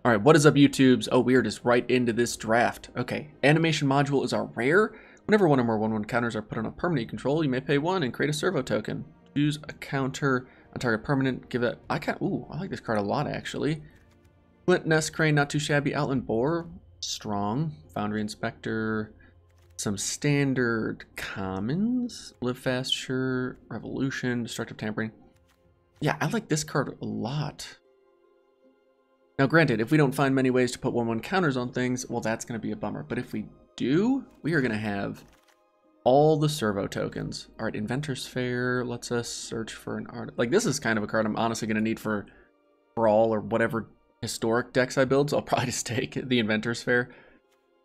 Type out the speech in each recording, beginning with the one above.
All right, what is up, YouTubes? Oh, we are just right into this draft. Okay, animation module is our rare. Whenever one or more 1/1 counters are put on a permanent control, you may pay 1 and create a servo token. Choose a counter on target permanent. Give it. I like this card a lot, actually. Flint Nest Crane, not too shabby. Outland Boar, strong. Foundry Inspector. Some standard commons. Live Fast, sure. Revolution, Destructive Tampering. Yeah, I like this card a lot. Now, granted, if we don't find many ways to put 1/1 counters on things, well, that's going to be a bummer. But if we do, we are going to have all the servo tokens. All right, Inventor's Fair lets us search for an art. Like, this is kind of a card I'm honestly going to need for Brawl or whatever historic decks I build, so I'll probably just take the Inventor's Fair.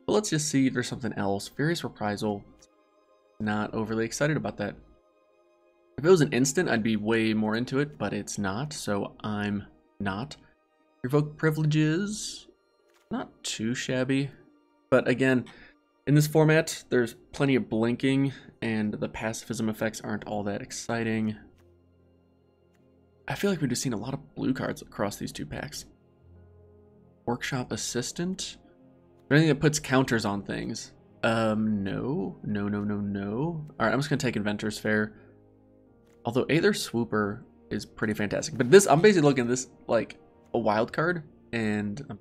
But let's just see if there's something else. Furious Reprisal. Not overly excited about that. If it was an instant, I'd be way more into it, but it's not, so I'm not. Revoke Privileges, not too shabby, but again, in this format, there's plenty of blinking, and the pacifism effects aren't all that exciting. I feel like we've just seen a lot of blue cards across these two packs. Workshop Assistant? Anything that puts counters on things? No. Alright, I'm just gonna take Inventor's Fair. Although Aether Swooper is pretty fantastic, but this, I'm basically looking at this like a wild card, and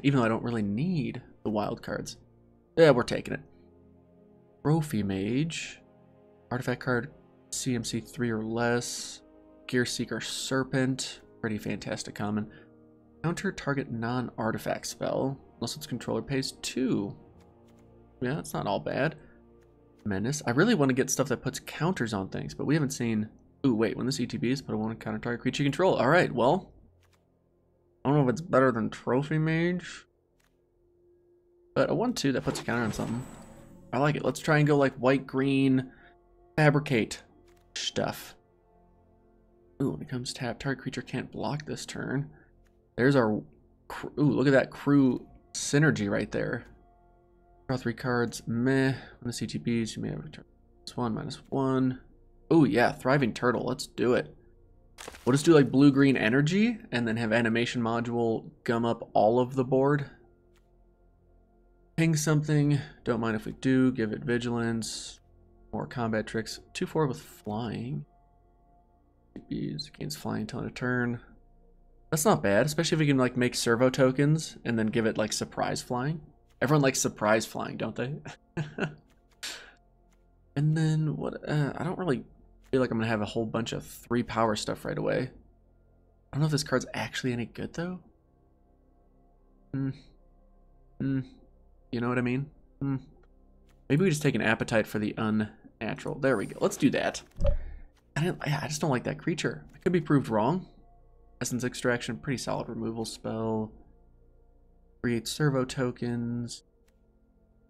even though I don't really need the wild cards, yeah, we're taking it. Trophy Mage, artifact card, CMC 3 or less, Gear Seeker Serpent, pretty fantastic common. Counter target non-artifact spell, unless its controller pays 2. Yeah, that's not all bad. Menace, I really want to get stuff that puts counters on things, but we haven't seen. Ooh, wait, when this ETB is put a 1 counter target creature you control. All right, well, I don't know if it's better than Trophy Mage, but a 1/2 that puts a counter on something. I like it. Let's try and go like white-green Fabricate stuff. Ooh, when it comes tapped, target creature can't block this turn. There's our... Ooh, look at that crew synergy right there. Draw 3 cards. Meh. When the CTBs, you may have a return -1/-1. Ooh, yeah, Thriving Turtle. Let's do it. We'll just do like blue-green energy and then have animation module gum up all of the board. Ping something. Don't mind if we do. Give it vigilance. More combat tricks. 2/4 with flying. Gains flying until end of turn. That's not bad, especially if we can like make servo tokens and then give it like surprise flying. Everyone likes surprise flying, don't they? And then what? I don't really feel like I'm gonna have a whole bunch of 3 power stuff right away. I don't know if this card's actually any good though. You know what I mean? Maybe we just take an appetite for the unnatural. There we go. Let's do that. I just don't like that creature. I could be proved wrong. Essence Extraction, pretty solid removal spell. Create servo tokens.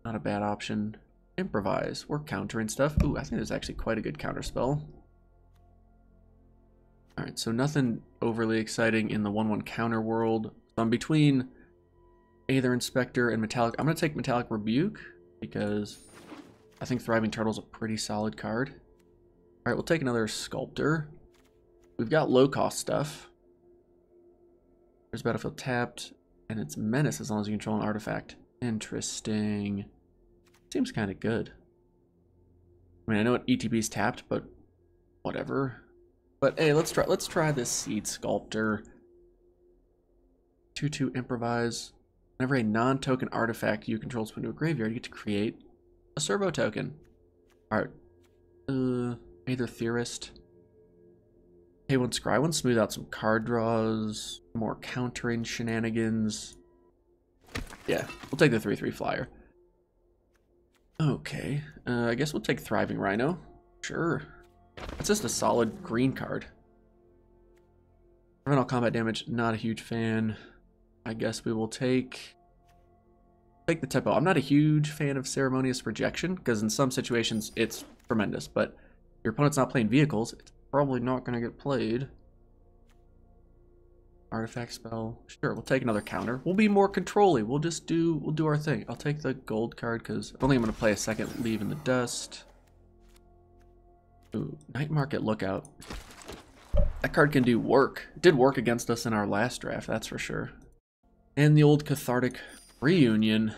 Not a bad option. Improvise. We're countering stuff. Ooh, I think there's actually quite a good counter spell. Alright, so nothing overly exciting in the 1/1 counter world. So I'm between Aether Inspector and Metallic. I'm going to take Metallic Rebuke because I think Thriving Turtle's a pretty solid card. Alright, we'll take another Sculptor. We've got low-cost stuff. There's Battlefield tapped, and it's Menace as long as you control an artifact. Interesting. Seems kind of good. I mean, I know ETB's tapped, but whatever. But hey, let's try this Seed Sculptor. 2/2 improvise. Whenever a non-token artifact you control is put into a graveyard, you get to create a servo token. Alright. Aether Theorist. Pay 1, scry 1, smooth out some card draws, more countering shenanigans. Yeah, we'll take the 3/3 flyer. Okay, I guess we'll take Thriving Rhino. Sure. That's just a solid green card. Prevent all combat damage, not a huge fan. I guess we will take the Tempo. I'm not a huge fan of Ceremonious Rejection, because in some situations it's tremendous, but your opponent's not playing vehicles, it's probably not going to get played. Artifact spell. Sure, we'll take another counter. We'll be more controlly. We'll do our thing. I'll take the gold card because I don't think I'm going to play a second Leave in the Dust. Ooh, Night Market Lookout. That card can do work. It did work against us in our last draft, that's for sure. And the old cathartic reunion.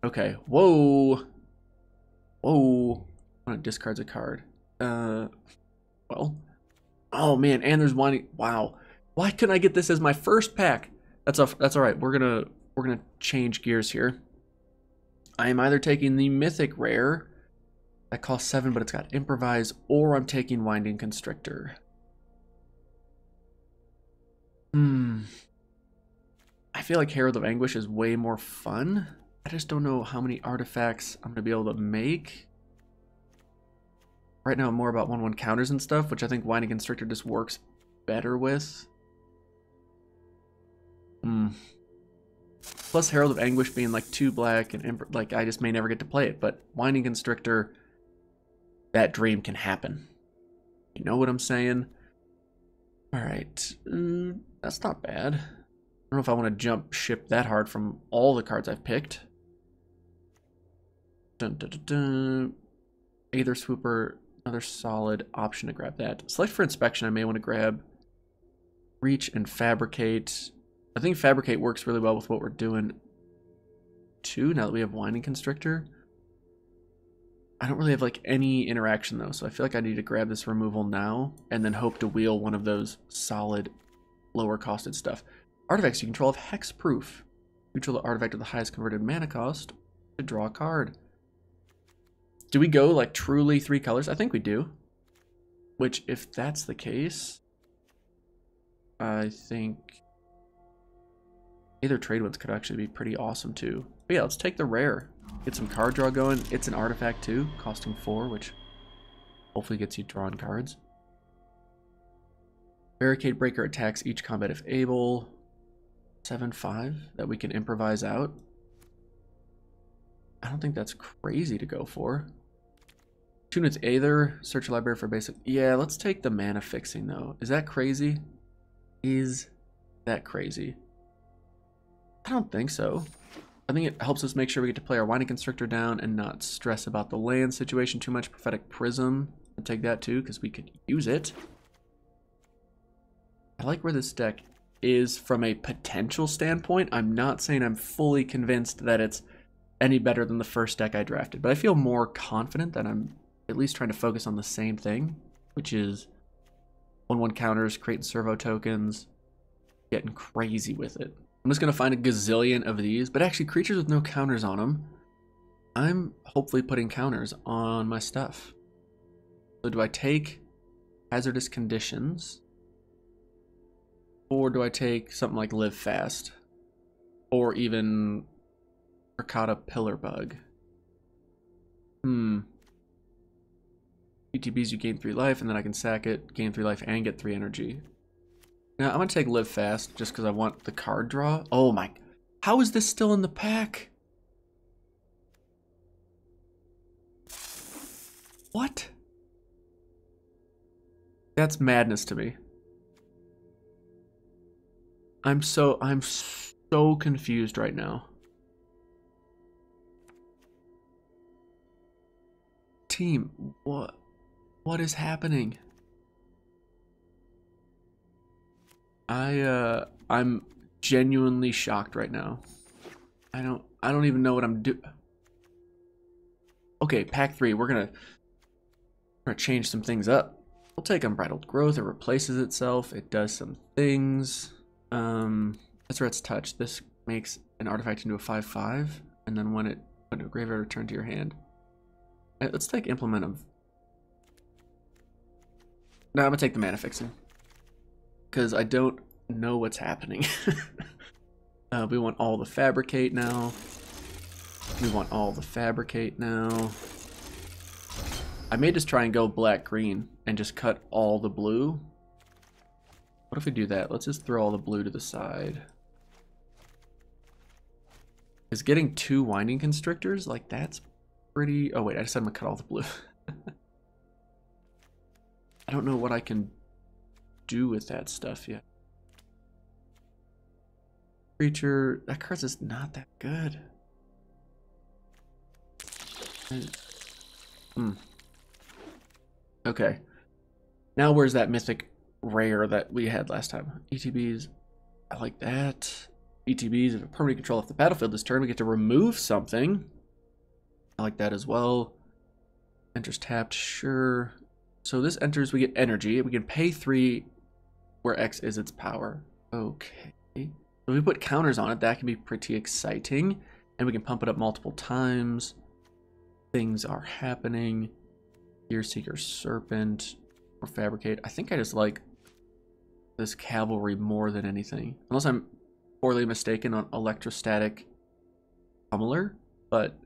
Okay, whoa. Whoa. When it discards a card. Well. Oh man, and there's one. Wow. Why couldn't I get this as my first pack? That's alright. We're gonna change gears here. I am either taking the mythic rare that costs 7, but it's got improvise, or I'm taking Winding Constrictor. I feel like Herald of Anguish is way more fun. I just don't know how many artifacts I'm gonna be able to make. Right now I'm more about 1/1 counters and stuff, which I think Winding Constrictor just works better with. Plus Herald of Anguish being like 2 black and like I just may never get to play it, but Winding Constrictor, that dream can happen. You know what I'm saying? Alright, that's not bad. I don't know if I want to jump ship that hard from all the cards I've picked. Dun, dun, dun, dun. Aether Swooper, another solid option to grab that. Select for inspection, I may want to grab Reach and Fabricate. I think Fabricate works really well with what we're doing too, now that we have Winding Constrictor. I don't really have like any interaction though, so I feel like I need to grab this removal now and then hope to wheel one of those solid lower costed stuff. Artifacts you control have hexproof. Neutral the artifact of the highest converted mana cost to draw a card. Do we go like truly 3 colors? I think we do. Which, if that's the case, I think either trade ones could actually be pretty awesome too. But yeah, let's take the rare. Get some card draw going. It's an artifact too, costing 4, which hopefully gets you drawn cards. Barricade Breaker attacks each combat if able. 7/5 that we can improvise out. I don't think that's crazy to go for. Tune its Aether, search your library for basic. Yeah, let's take the mana fixing though. Is that crazy? Is that crazy? I don't think so. I think it helps us make sure we get to play our Winding Constrictor down and not stress about the land situation too much. Prophetic Prism, I'll take that too because we could use it. I like where this deck is from a potential standpoint. I'm not saying I'm fully convinced that it's any better than the first deck I drafted, but I feel more confident that I'm at least trying to focus on the same thing, which is 1/1 counters, creating servo tokens, getting crazy with it. I'm just going to find a gazillion of these, but actually creatures with no counters on them, I'm hopefully putting counters on my stuff. So do I take Hazardous Conditions? Or do I take something like Live Fast? Or even Arcata Pillar Bug? ETBs, you gain 3 life, and then I can sack it, gain 3 life, and get 3 energy. Now, I'm going to take Live Fast, just because I want the card draw. Oh my... How is this still in the pack? What? That's madness to me. I'm so confused right now. Team, what is happening? I'm genuinely shocked right now. I don't even know what I'm doing. Okay, pack 3, we're gonna change some things up. We'll take Unbridled Growth. It replaces itself. It does some things. That's where it's touched. This makes an artifact into a 5/5, and then when it put into a graveyard, return to your hand. Let's take Implement of. No, I'm gonna take the mana fixing because I don't know what's happening. We want all the Fabricate now. We want all the Fabricate now. I may just try and go black-green and just cut all the blue. What if we do that? Let's just throw all the blue to the side. Is getting 2 Winding Constrictors, like that's pretty... Oh wait, I just said I'm gonna cut all the blue. I don't know what I can do with that stuff yet. Creature, that card's just not that good. Okay. Now where's that mythic rare that we had last time? ETBs, I like that. ETBs, if a permanent control off the battlefield this turn, we get to remove something. I like that as well. Enters tapped, sure. So this enters, we get energy. We can pay 3 where X is its power. Okay. So if we put counters on it, that can be pretty exciting. And we can pump it up multiple times. Things are happening. Gear Seeker Serpent or Fabricate. I think I just like this cavalry more than anything. Unless I'm poorly mistaken on Electrostatic Pummeler. But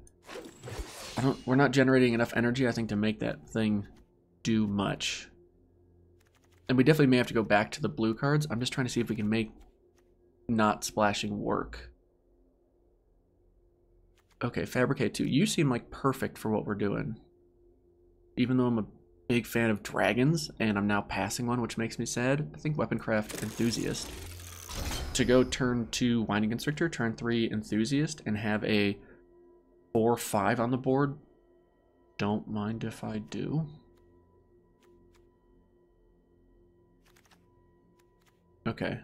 we're not generating enough energy, I think, to make that thing do much. And we definitely may have to go back to the blue cards. I'm just trying to see if we can make not splashing work. Okay, Fabricate 2. You seem like perfect for what we're doing. Even though I'm a big fan of dragons, and I'm now passing one, which makes me sad. I think Weaponcraft Enthusiast. To go turn 2 Winding Constrictor, turn 3 Enthusiast, and have a 4/5 on the board. Don't mind if I do. Okay,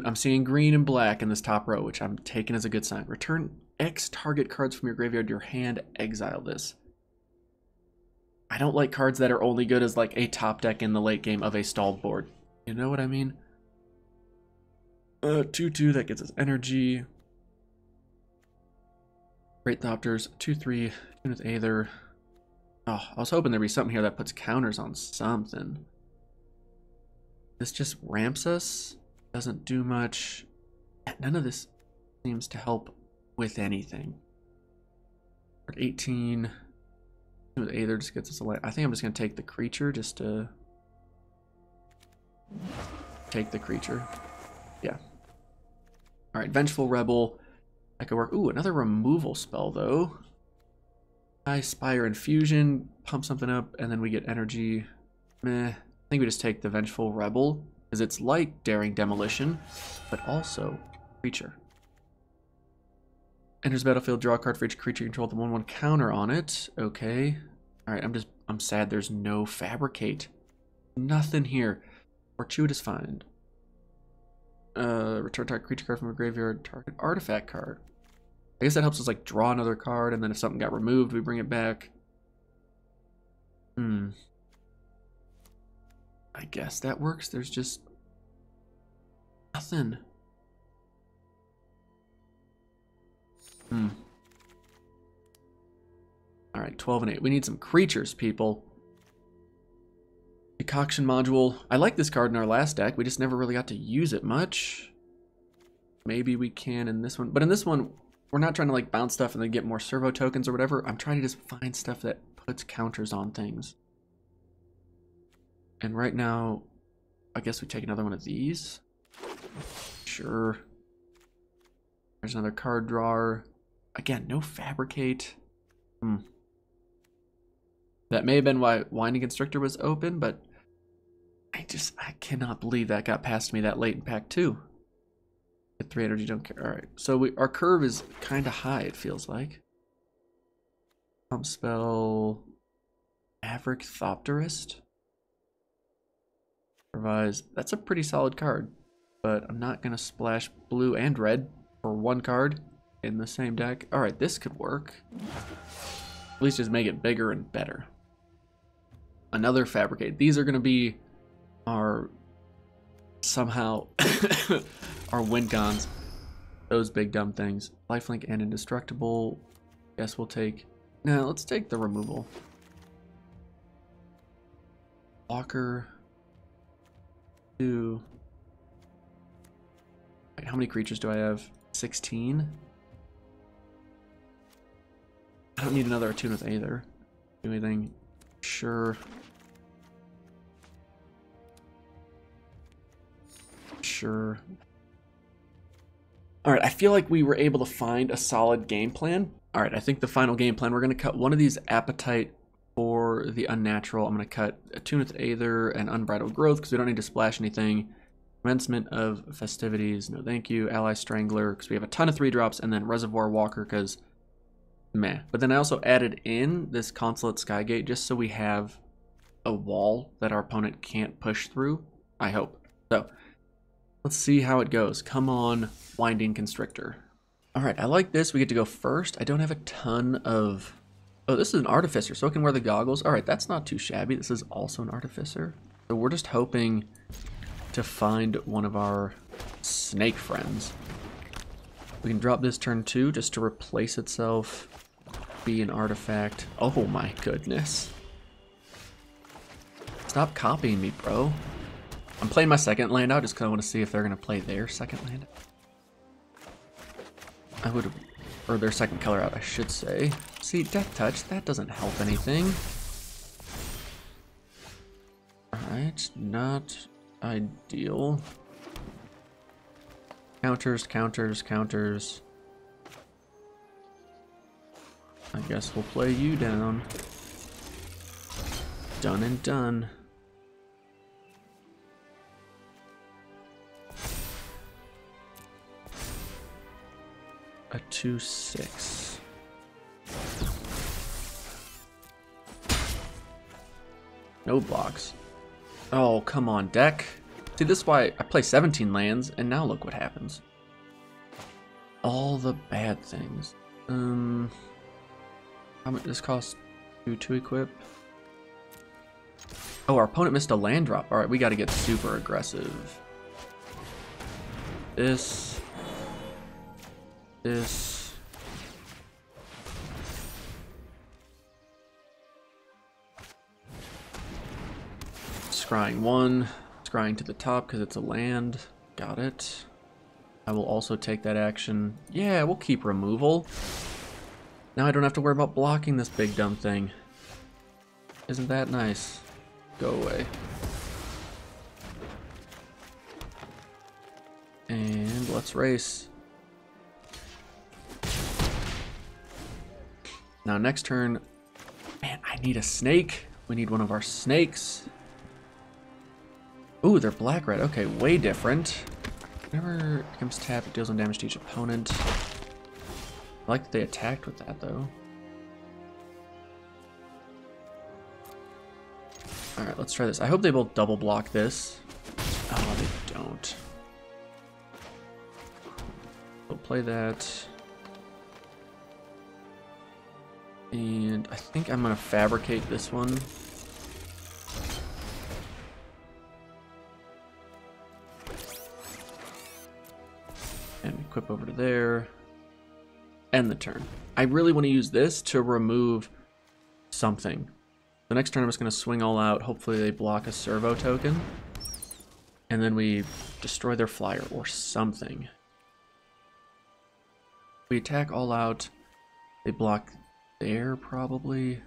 I'm seeing green and black in this top row, which I'm taking as a good sign. Return X target cards from your graveyard to your hand, exile this. I don't like cards that are only good as like a top deck in the late game of a stalled board. You know what I mean? 2/2, that gets us energy. Great Thopters, 2/3, Tunith Aether. Oh, I was hoping there'd be something here that puts counters on something. This just ramps us. Doesn't do much. None of this seems to help with anything. 18. With Aether just gets us a light. I think I'm just going to take the creature just to take the creature. Yeah. Alright, Vengeful Rebel. That could work. Ooh, another removal spell though. High Spire Infusion. Pump something up and then we get energy. Meh. I think we just take the Vengeful Rebel. Because it's like Daring Demolition, but also creature. Enters battlefield, draw a card for each creature you control with a 1/1 counter on it. Okay. Alright, I'm sad there's no Fabricate. Nothing here. Fortuitous Find. Return target creature card from a graveyard, target artifact card. I guess that helps us like draw another card, and then if something got removed, we bring it back. I guess that works. There's just nothing. Alright, 12 and 8. We need some creatures, people. Decoction Module. I like this card in our last deck. We just never really got to use it much. Maybe we can in this one. But in this one, we're not trying to like bounce stuff and then get more servo tokens or whatever. I'm trying to just find stuff that puts counters on things. And right now, I guess we take another one of these. Sure. There's another card drawer. Again, no Fabricate. That may have been why Winding Constrictor was open, but I cannot believe that got past me that late in pack 2. Get 3 energy, don't care. Alright, so our curve is kind of high, it feels like. Pump spell. Maverick Thopterist. Revise. That's a pretty solid card, but I'm not going to splash blue and red for 1 card in the same deck. Alright, this could work. At least just make it bigger and better. Another Fabricate. These are going to be our, somehow, our win cons. Those big dumb things. Lifelink and Indestructible. Guess we'll take, no, let's take the removal. Walker. 2. Wait, how many creatures do I have? 16? I don't need another Tunith Aether. Do anything? Sure. Sure. Alright, I feel like we were able to find a solid game plan. Alright, I think the final game plan, we're going to cut one of these Appetite for the Unnatural. I'm going to cut a Tunith Aether and Unbridled Growth because we don't need to splash anything. Commencement of Festivities, no thank you. Ally Strangler because we have a ton of 3-drops, and then Reservoir Walker because meh. But then I also added in this Consulate Skygate just so we have a wall that our opponent can't push through. I hope. So Let's see how it goes. Come on, Winding Constrictor. All right, I like this. We get to go first. I don't have a ton of... Oh, this is an Artificer, so I can wear the goggles. All right, that's not too shabby. This is also an Artificer. So we're just hoping to find one of our snake friends. We can drop this turn 2 just to replace itself, be an artifact. Oh my goodness. Stop copying me, bro. I'm playing my second land out just because I want to see if they're going to play their second land. I would, or their second color out, I should say. See, Death Touch, that doesn't help anything. Alright, not ideal. Counters, counters, counters. I guess we'll play you down. Done and done. A 2/6. No blocks. Oh, come on, deck. See, this is why I play 17 lands, and now look what happens. All the bad things. How much this costs to equip? Oh, our opponent missed a land drop. All right, we got to get super aggressive. This. Scrying 1, scrying to the top because it's a land. Got it. I will also take that action. Yeah, we'll keep removal. Now I don't have to worry about blocking this big dumb thing. Isn't that nice? Go away. And let's race. Now next turn, man, I need a snake. We need one of our snakes. Ooh, they're black-red. Okay, way different. Whenever it becomes tapped, it deals 1 damage to each opponent. I like that they attacked with that, though. Alright, let's try this. I hope they both double block this. Oh, they don't. We'll play that. And I think I'm going to fabricate this one. And equip over to there. End the turn. I really want to use this to remove something. The next turn I'm just going to swing all out. Hopefully they block a servo token. And then we destroy their flyer or something. We attack all out. They block there probably.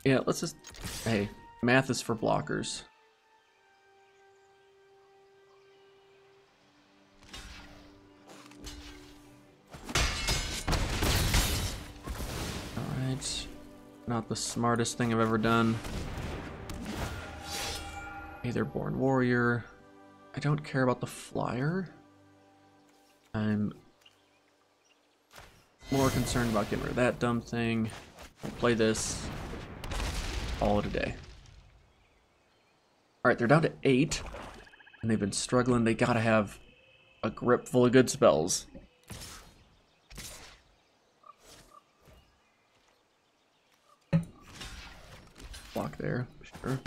Yeah, let's just... Hey, math is for blockers. Alright. Not the smartest thing I've ever done. Aetherborn Warrior. I don't care about the flyer. I'm more concerned about getting rid of that dumb thing. I'll play this. All of day. Alright, they're down to 8. And they've been struggling. They gotta have a grip full of good spells. Block there, sure.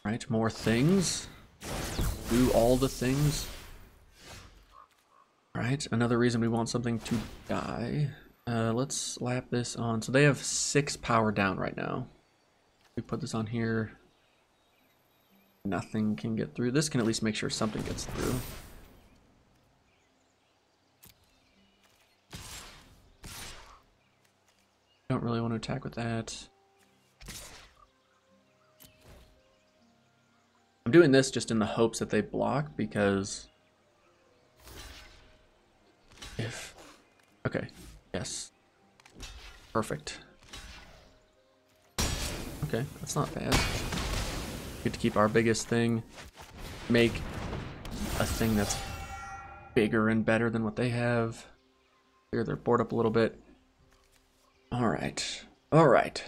Alright, more things. Do all the things. Alright, another reason we want something to die. Let's slap this on. So they have 6 power down right now. We put this on here. Nothing can get through. This can at least make sure something gets through. Don't really want to attack with that. I'm doing this just in the hopes that they block because if... Okay. Yes. Perfect. Okay, that's not bad. Good to keep our biggest thing. Make a thing that's bigger and better than what they have. Clear their board up a little bit. Alright. Alright.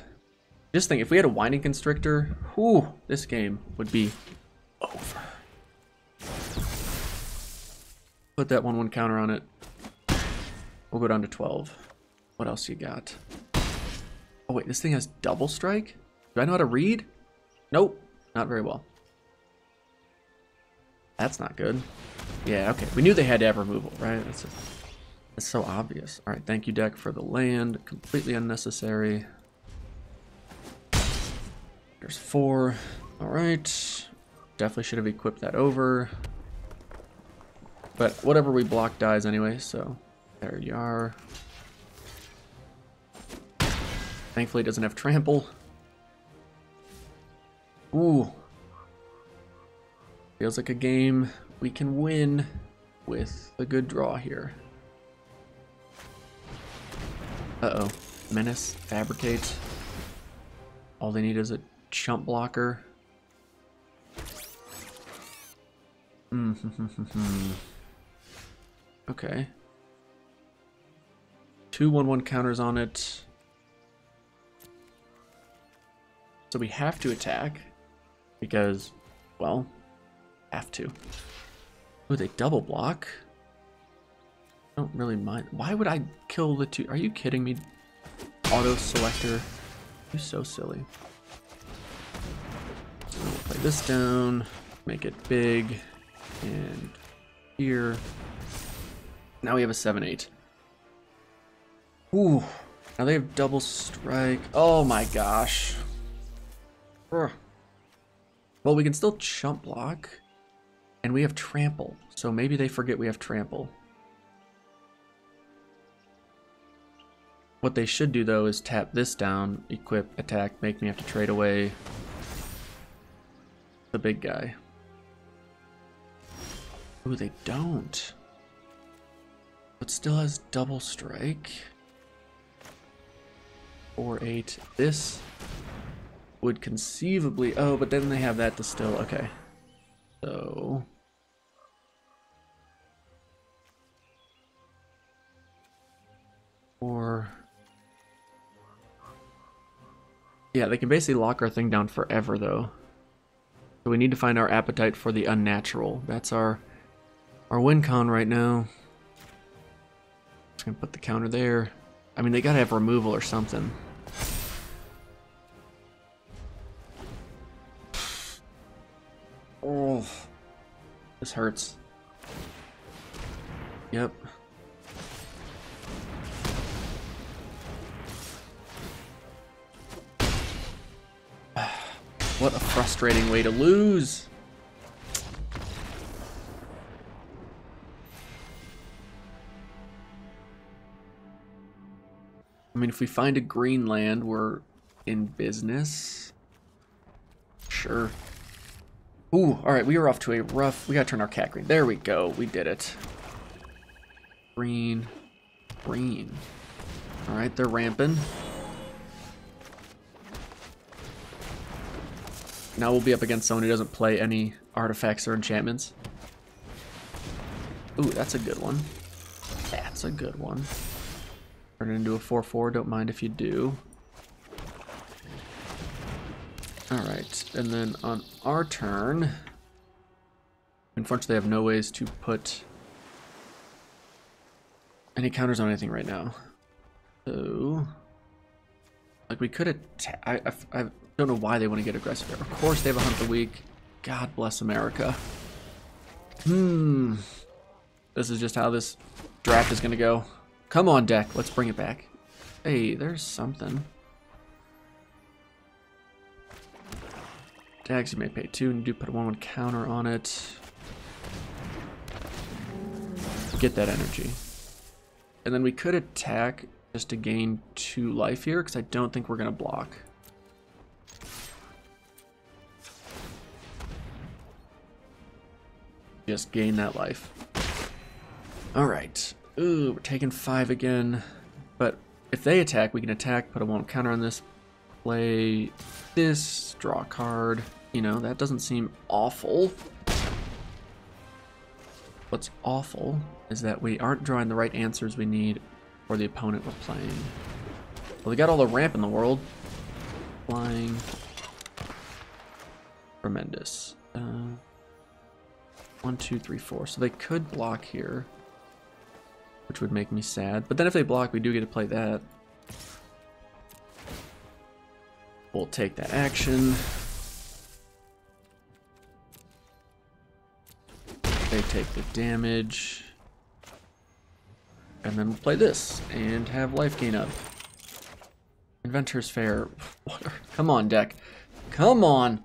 Just think, if we had a Winding Constrictor, whew, this game would be over. Put that 1/1 counter on it. We'll go down to 12. What else you got? Oh wait, this thing has double strike? Do I know how to read? Nope, not very well. That's not good. Yeah, okay. We knew they had to have removal, right? That's so obvious. All right, thank you, deck, for the land. Completely unnecessary. There's 4. All right. Definitely should have equipped that over. But whatever we block dies anyway, so there you are. Thankfully it doesn't have trample. Ooh. Feels like a game we can win with a good draw here. Uh-oh. Menace, Fabricate. All they need is a chump blocker. Okay. 2 1/1 counters on it. So we have to attack because, well, have to. Oh, they double block. I don't really mind. Why would I kill the 2? Are you kidding me? Auto selector. You're so silly. So we'll play this down, make it big, and here. Now we have a 7/8. Ooh. Now they have double strike. Oh my gosh. Ugh. Well, we can still chump block. And we have trample. So maybe they forget we have trample. What they should do though is tap this down, equip, attack, make me have to trade away the big guy. Ooh, they don't. But still has double strike. 4/8. This would conceivably... Oh, but then they have that to still... Okay. So... Or... Yeah, they can basically lock our thing down forever, though. So we need to find our appetite for the unnatural. That's our win con right now. Just gonna put the counter there. I mean, they gotta have removal or something. Oh, this hurts. Yep. What a frustrating way to lose. I mean, if we find a green land, we're in business. Sure. Ooh, alright, we are off to a rough... We gotta turn our cat green. There we go, we did it. Green. Green. Alright, they're ramping. Now we'll be up against someone who doesn't play any artifacts or enchantments. Ooh, that's a good one. That's a good one. Turn it into a 4/4, don't mind if you do. Alright, and then on our turn... Unfortunately, they have no ways to put any counters on anything right now. So... Like, we could attack... I don't know why they want to get aggressive here. Of course they have a Hunt the Weak. God bless America. This is just how this draft is going to go. Come on, deck. Let's bring it back. Hey, there's something. Dags, you may pay 2 and do put a 1/1 counter on it. Get that energy. And then we could attack just to gain 2 life here, because I don't think we're going to block. Just gain that life. Alright. Ooh, we're taking 5 again. But if they attack, we can attack, put a 1 counter on this, play this, draw a card. You know, that doesn't seem awful. What's awful is that we aren't drawing the right answers we need or the opponent were playing. Well, they got all the ramp in the world. Flying. Tremendous. 1, 2, 3, 4. So they could block here, which would make me sad. But then if they block, we do get to play that. We'll take that action. They take the damage. And then we'll play this and have life gain up. Inventor's Fair. Come on, deck. Come on.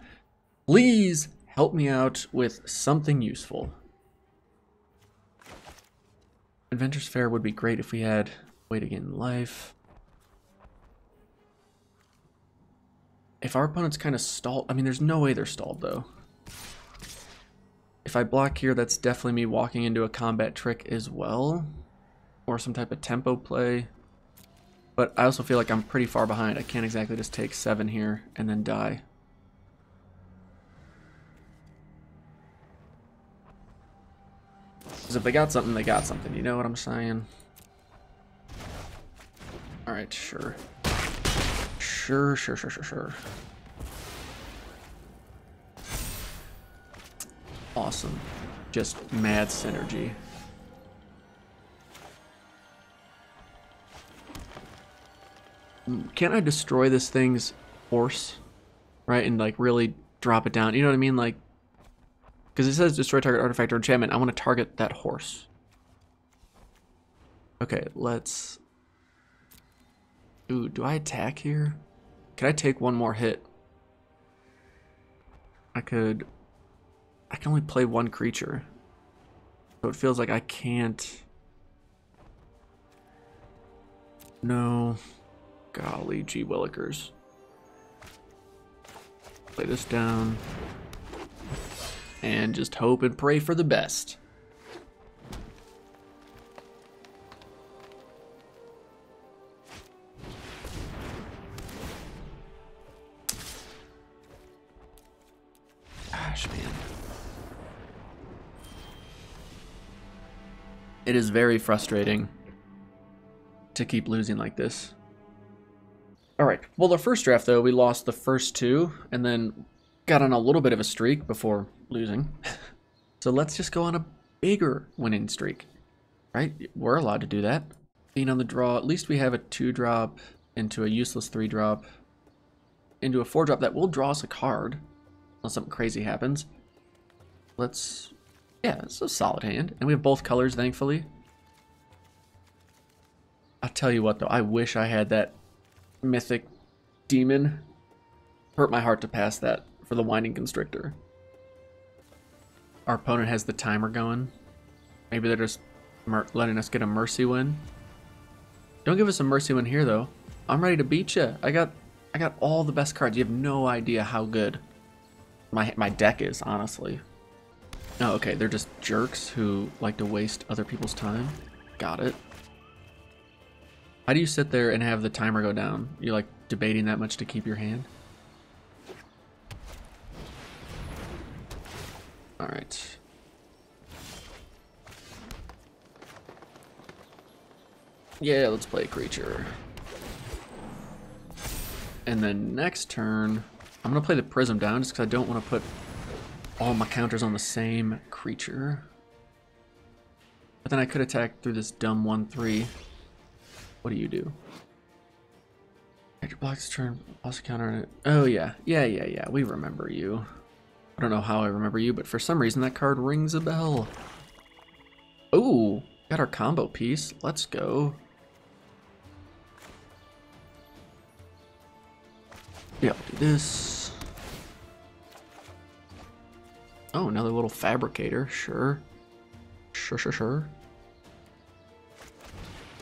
Please help me out with something useful. Inventor's Fair would be great if we had way to gain life. If our opponent's kind of stalled, I mean, there's no way they're stalled though. If I block here, that's definitely me walking into a combat trick as well, or some type of tempo play. But I also feel like I'm pretty far behind. I can't exactly just take 7 here and then die. Because if they got something, they got something. You know what I'm saying? Alright, sure. Sure. Awesome. Just mad synergy. Can't I destroy this thing's horse? Right? And like really drop it down. You know what I mean? Like, because it says destroy target artifact or enchantment. I want to target that horse. Okay, let's... Ooh, do I attack here? Can I take one more hit? I can only play one creature. So it feels like I can't... No. Golly gee willikers. Play this down. And just hope and pray for the best. Gosh, man. It is very frustrating to keep losing like this. Alright, well the first draft though, we lost the first 2 and then got on a little bit of a streak before losing. So let's just go on a bigger winning streak, right? We're allowed to do that. Being on the draw, at least we have a 2-drop into a useless 3-drop into a 4-drop that will draw us a card unless something crazy happens. Let's, yeah, it's a solid hand. And we have both colors, thankfully. I'll tell you what though, I wish I had that mythic demon. Hurt my heart to pass that for the Winding Constrictor. Our opponent has the timer going. Maybe they're just letting us get a mercy win. Don't give us a mercy win here though. I'm ready to beat you. I got all the best cards. You have no idea how good my deck is, honestly. Oh, okay, they're just jerks who like to waste other people's time. Got it. How do you sit there and have the timer go down? You like debating that much to keep your hand? Alright. Yeah, let's play a creature. And then next turn, I'm going to play the Prism down just because I don't want to put all my counters on the same creature. But then I could attack through this dumb 1/3. What do you do? After blocks turn, also counter on it. Oh yeah. Yeah. We remember you. I don't know how I remember you, but for some reason that card rings a bell. Ooh, got our combo piece. Let's go. Yeah, I'll do this. Oh, another little Fabricator. Sure. Sure.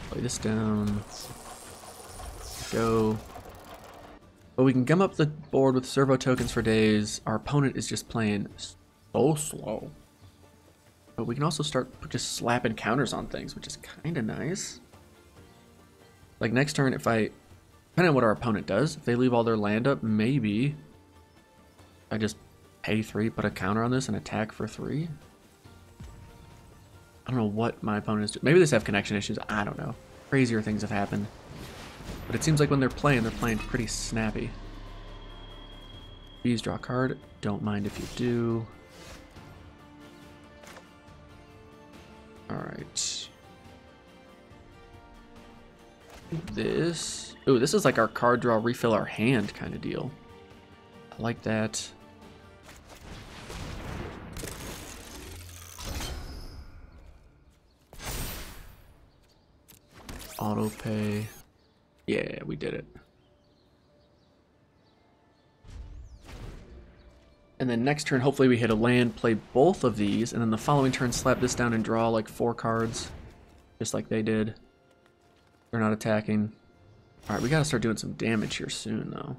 Play this down. Go. But we can gum up the board with servo tokens for days. Our opponent is just playing so slow. But we can also start just slapping counters on things, which is kind of nice. Like next turn, depending on what our opponent does, if they leave all their land up, maybe I just pay 3, put a counter on this, and attack for 3. I don't know what my opponent is doing. Maybe they have connection issues. I don't know. crazier things have happened. But it seems like when they're playing pretty snappy. Please draw a card. Don't mind if you do. Alright. This. Ooh, this is like our card draw, refill our hand kind of deal. I like that. Auto pay. Yeah, we did it. And then next turn, hopefully we hit a land, play both of these, and then the following turn slap this down and draw like 4 cards. Just like they did. They're not attacking. Alright, we gotta start doing some damage here soon, though.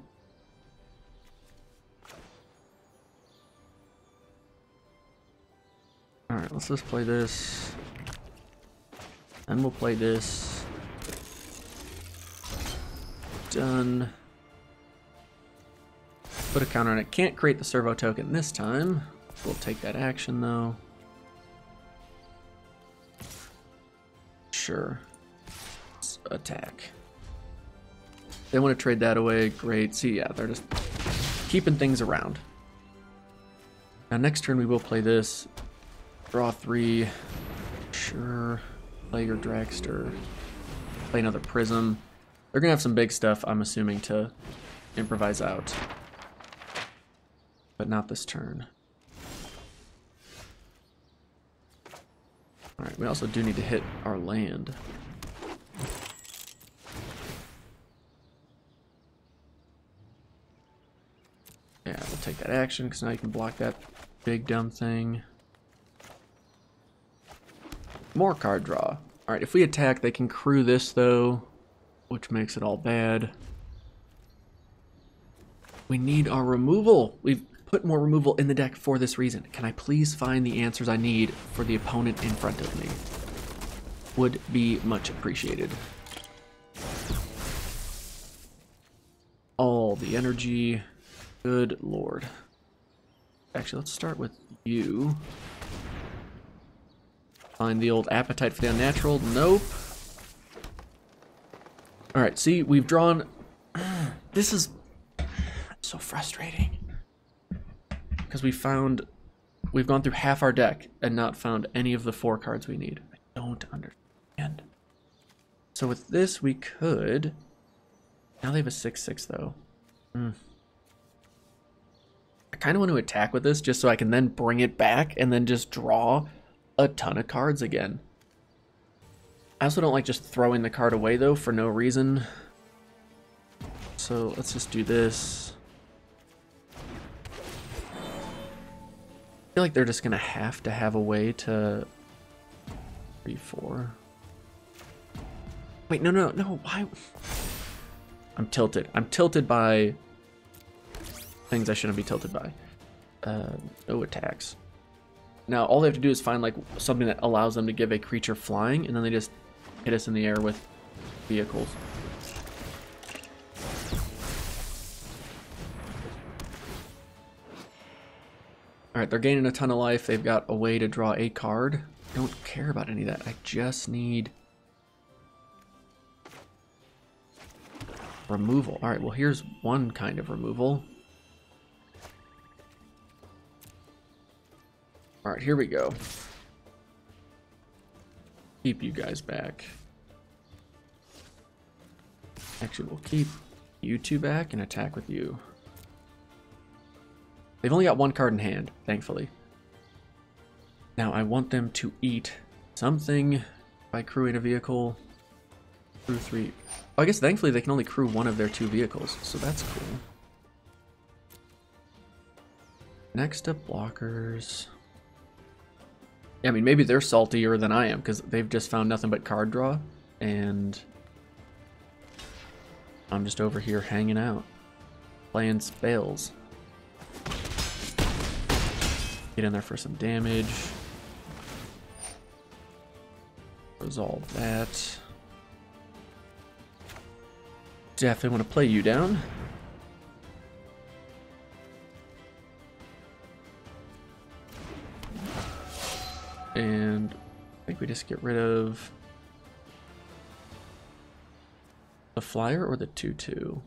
Alright, let's just play this. Then we'll play this. Done. Put a counter on it. Can't create the servo token this time. We'll take that action, though. Sure. Let's attack. They want to trade that away. Great. See, yeah, they're just keeping things around. Now, next turn we will play this. Draw 3. Sure. Play your Dragster. Play another Prism. They're going to have some big stuff, I'm assuming, to improvise out. But not this turn. Alright, we also do need to hit our land. Yeah, we'll take that action, because now you can block that big dumb thing. More card draw. Alright, if we attack, they can crew this, though, which makes it all bad. We need our removal. We've put more removal in the deck for this reason. Can I please find the answers I need for the opponent in front of me? Would be much appreciated. All the energy. Good lord. Actually, let's start with you. Find the old appetite for the unnatural. Nope. Alright, see, we've drawn... This is so frustrating. Because we've gone through half our deck and not found any of the 4 cards we need. I don't understand. So with this, we could... Now they have a 6/6, though. I kind of want to attack with this just so I can then bring it back and then just draw a ton of cards again. I also don't like just throwing the card away, though, for no reason. So let's just do this. I feel like they're just going to have a way to... 3, 4... Wait, no, why? I'm tilted. I'm tilted by things I shouldn't be tilted by. No attacks. Now, all they have to do is find, like, something that allows them to give a creature flying, and then they just hit us in the air with vehicles. Alright, they're gaining a ton of life. They've got a way to draw a card. I don't care about any of that. I just need removal. Alright, well, here's one kind of removal. Alright, here we go. Keep you guys back. Actually, we'll keep you 2 back and attack with you. They've only got 1 card in hand, thankfully. Now, I want them to eat something by crewing a vehicle. Crew 3. Oh, I guess thankfully they can only crew 1 of their 2 vehicles, so that's cool. Next up, blockers. Yeah, I mean, maybe they're saltier than I am, because they've just found nothing but card draw, and I'm just over here hanging out, playing spells. Get in there for some damage. Resolve that. Definitely want to play you down. And I think we just get rid of The flyer or the 2/2?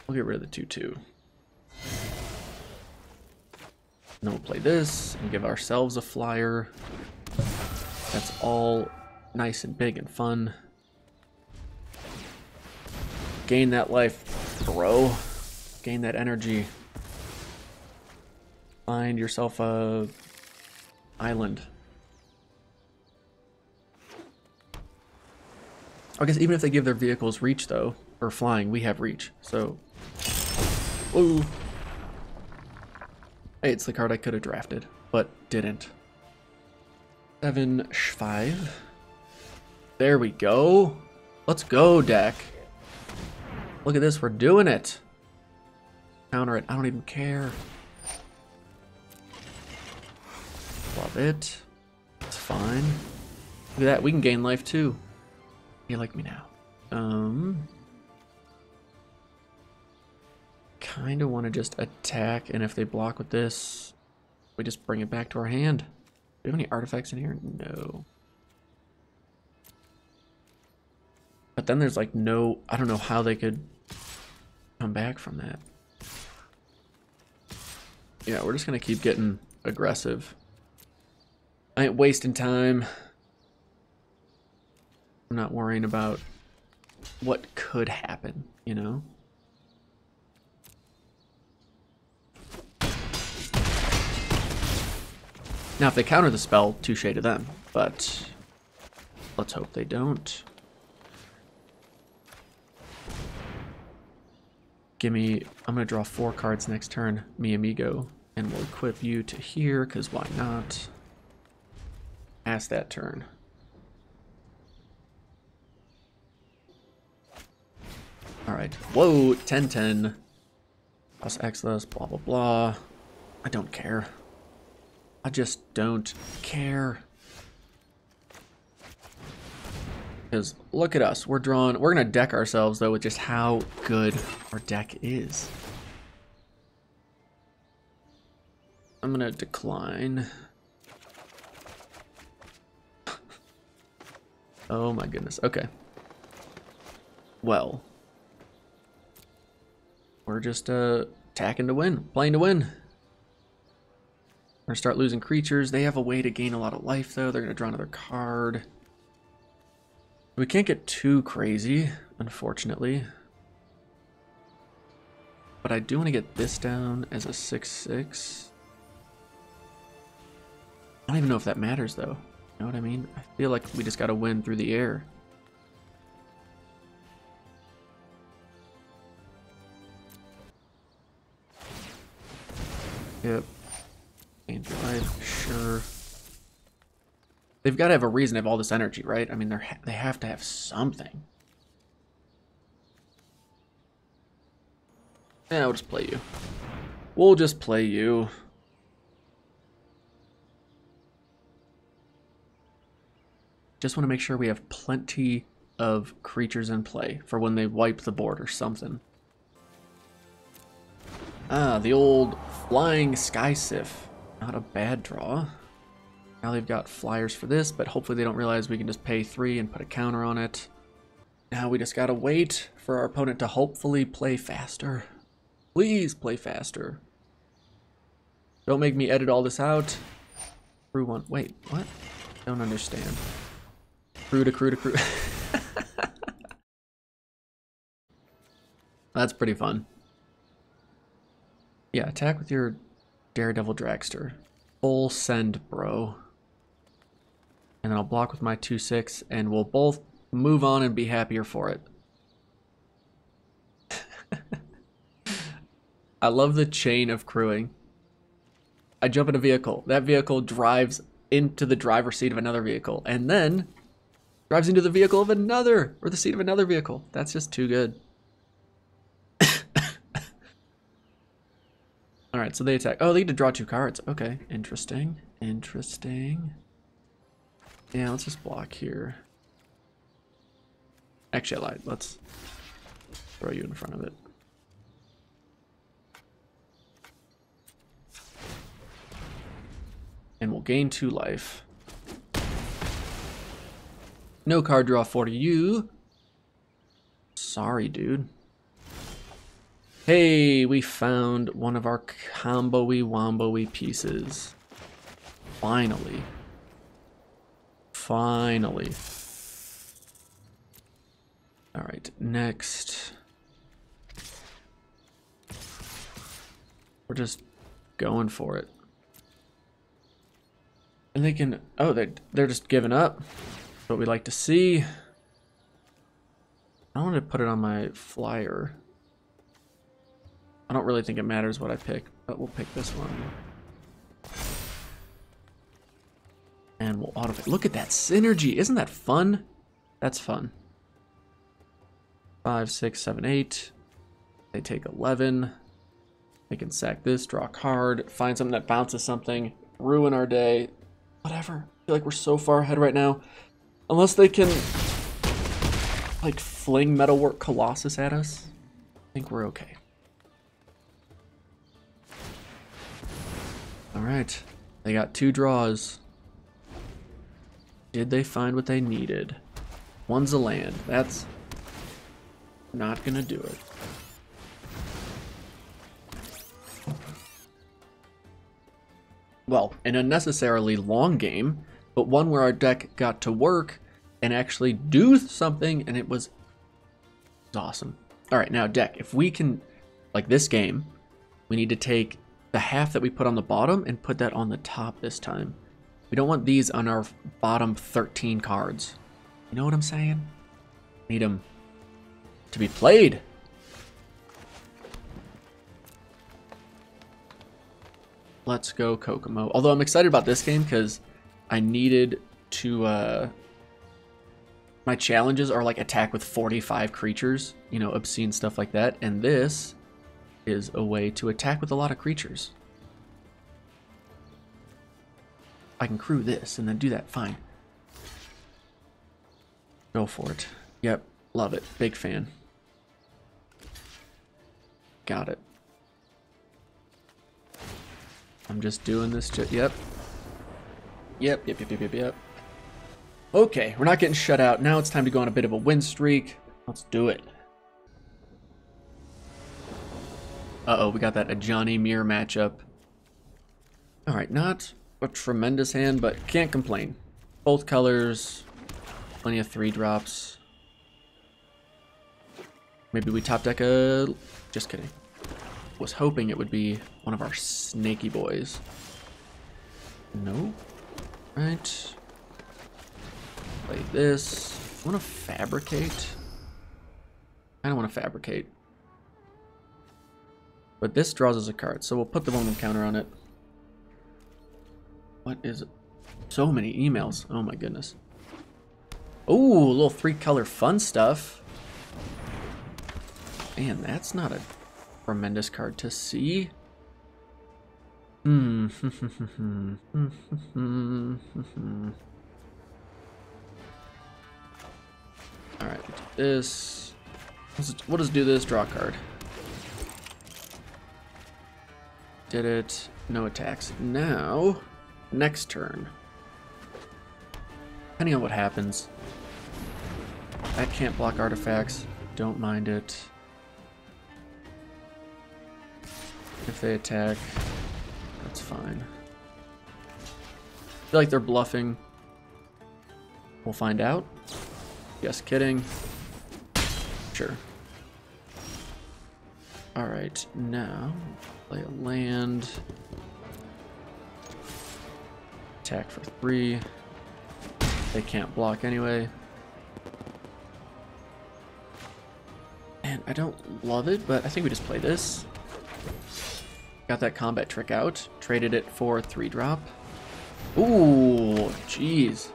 We'll get rid of the 2/2. And then we'll play this and give ourselves a flyer. That's all nice and big and fun. Gain that life, bro. Gain that energy. Find yourself a island. I guess even if they give their vehicles reach though, or flying, we have reach. So, whoa. Hey, it's the card I could have drafted, but didn't. 7/5. There we go. Let's go, deck. Look at this, we're doing it. Counter it, I don't even care. Love it. It's fine. Look at that, we can gain life too. You like me now. Kind of want to just attack, and if they block with this, we just bring it back to our hand. Do we have any artifacts in here? No. But then there's like no, I don't know how they could come back from that. Yeah, we're just gonna keep getting aggressive. I ain't wasting time. I'm not worrying about what could happen, you know? Now, if they counter the spell, touche to them, but let's hope they don't. Gimme, I'm gonna draw 4 cards next turn, mi amigo, and we'll equip you to here, because why not? Pass that turn. Alright, whoa, 10/10. Plus Xless, blah blah blah. I don't care. I just don't care. Because look at us, we're gonna deck ourselves though with just how good our deck is. I'm gonna decline. Oh my goodness, okay. Well. We're just attacking to win, playing to win. We're gonna start losing creatures. They have a way to gain a lot of life though. They're gonna draw another card. We can't get too crazy, unfortunately. But I do want to get this down as a 6/6. I don't even know if that matters though. You know what I mean? I feel like we just gotta win through the air. Yep. Gain life, sure. They've got to have a reason to have all this energy, right? I mean, they have to have something. Yeah, I'll just play you. We'll just play you. Just want to make sure we have plenty of creatures in play for when they wipe the board or something. Ah, the old Flying Sky Sif. Not a bad draw. Now they've got flyers for this, but hopefully they don't realize we can just pay 3 and put a counter on it. Now we just gotta wait for our opponent to hopefully play faster. Please play faster. Don't make me edit all this out. Crew one. Wait, what? Don't understand. Crew to crew to crew. That's pretty fun. Yeah, attack with your Daredevil Dragster. Full send, bro. And then I'll block with my 2/6, and we'll both move on and be happier for it. I love the chain of crewing. I jump in a vehicle. That vehicle drives into the driver's seat of another vehicle, and then drives into the vehicle of another, or the seat of another vehicle. That's just too good. Alright, so they attack. Oh, they get to draw 2 cards. Okay, interesting. Interesting. Yeah, let's just block here. Actually, I lied. Let's throw you in front of it. And we'll gain 2 life. No card draw for you. Sorry, dude. Hey, we found one of our combo-y wombo-y pieces. Finally. Finally. Alright, next. We're just going for it. And they can... Oh, they're just giving up. That's what we like to see. I want to put it on my flyer. I don't really think it matters what I pick, but we'll pick this one. And we'll auto. Look at that synergy. Isn't that fun? That's fun. 5, 6, 7, 8. They take 11. They can sack this, draw a card, find something that bounces something, ruin our day. Whatever. I feel like we're so far ahead right now. Unless they can, like, fling Metalwork Colossus at us, I think we're okay. Alright. They got 2 draws. Did they find what they needed? One's a land. That's not gonna do it. Well, an unnecessarily long game, but one where our deck got to work and actually do something, and it was awesome. Alright, now deck, if we can, like this game, we need to take the half that we put on the bottom and put that on the top this time. We don't want these on our bottom 13 cards. You know what I'm saying? Need them to be played. Let's go Kokomo. Although I'm excited about this game because I needed to... my challenges are like attack with 45 creatures. You know, obscene stuff like that. And this is a way to attack with a lot of creatures. I can crew this and then do that. Fine. Go for it. Yep. Love it. Big fan. Got it. I'm just doing this. Yep. Yep. Okay. We're not getting shut out. Now it's time to go on a bit of a win streak. Let's do it. Uh-oh. We got that Ajani Mirror matchup. Alright. Not a tremendous hand, but can't complain. Both colors, plenty of 3-drops. Maybe we top deck a... Just kidding. Was hoping it would be one of our snaky boys. No. Right. Play this. I want to fabricate. I don't want to fabricate. But this draws us a card, so we'll put the moment counter on it. What is it? So many emails. Oh my goodness. Ooh, a little 3-color fun stuff. Man, that's not a tremendous card to see. Alright, let's do this. We'll just do this, draw a card. Did it. No attacks. Now... Next turn. Depending on what happens. That can't block artifacts. Don't mind it. If they attack, that's fine. I feel like they're bluffing. We'll find out. Just kidding. Sure. Alright, now play a land. Attack for 3. They can't block anyway. And I don't love it, but I think we just play this. Got that combat trick out. Traded it for 3-drop. Ooh, jeez.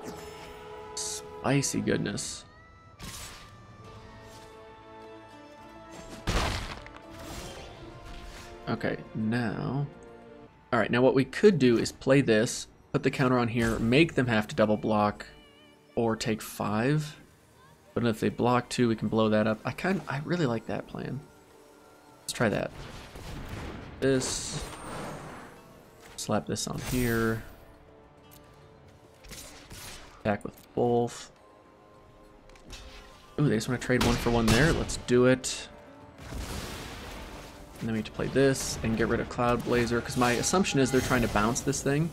Spicy goodness. Okay, now... Alright, now what we could do is play this. Put the counter on here, make them have to double block or take 5. But if they block 2, we can blow that up. I really like that plan. Let's try that. This. Slap this on here. Attack with both. Ooh, they just want to trade 1 for 1 there. Let's do it. And then we have to play this and get rid of Cloud Blazer, because my assumption is they're trying to bounce this thing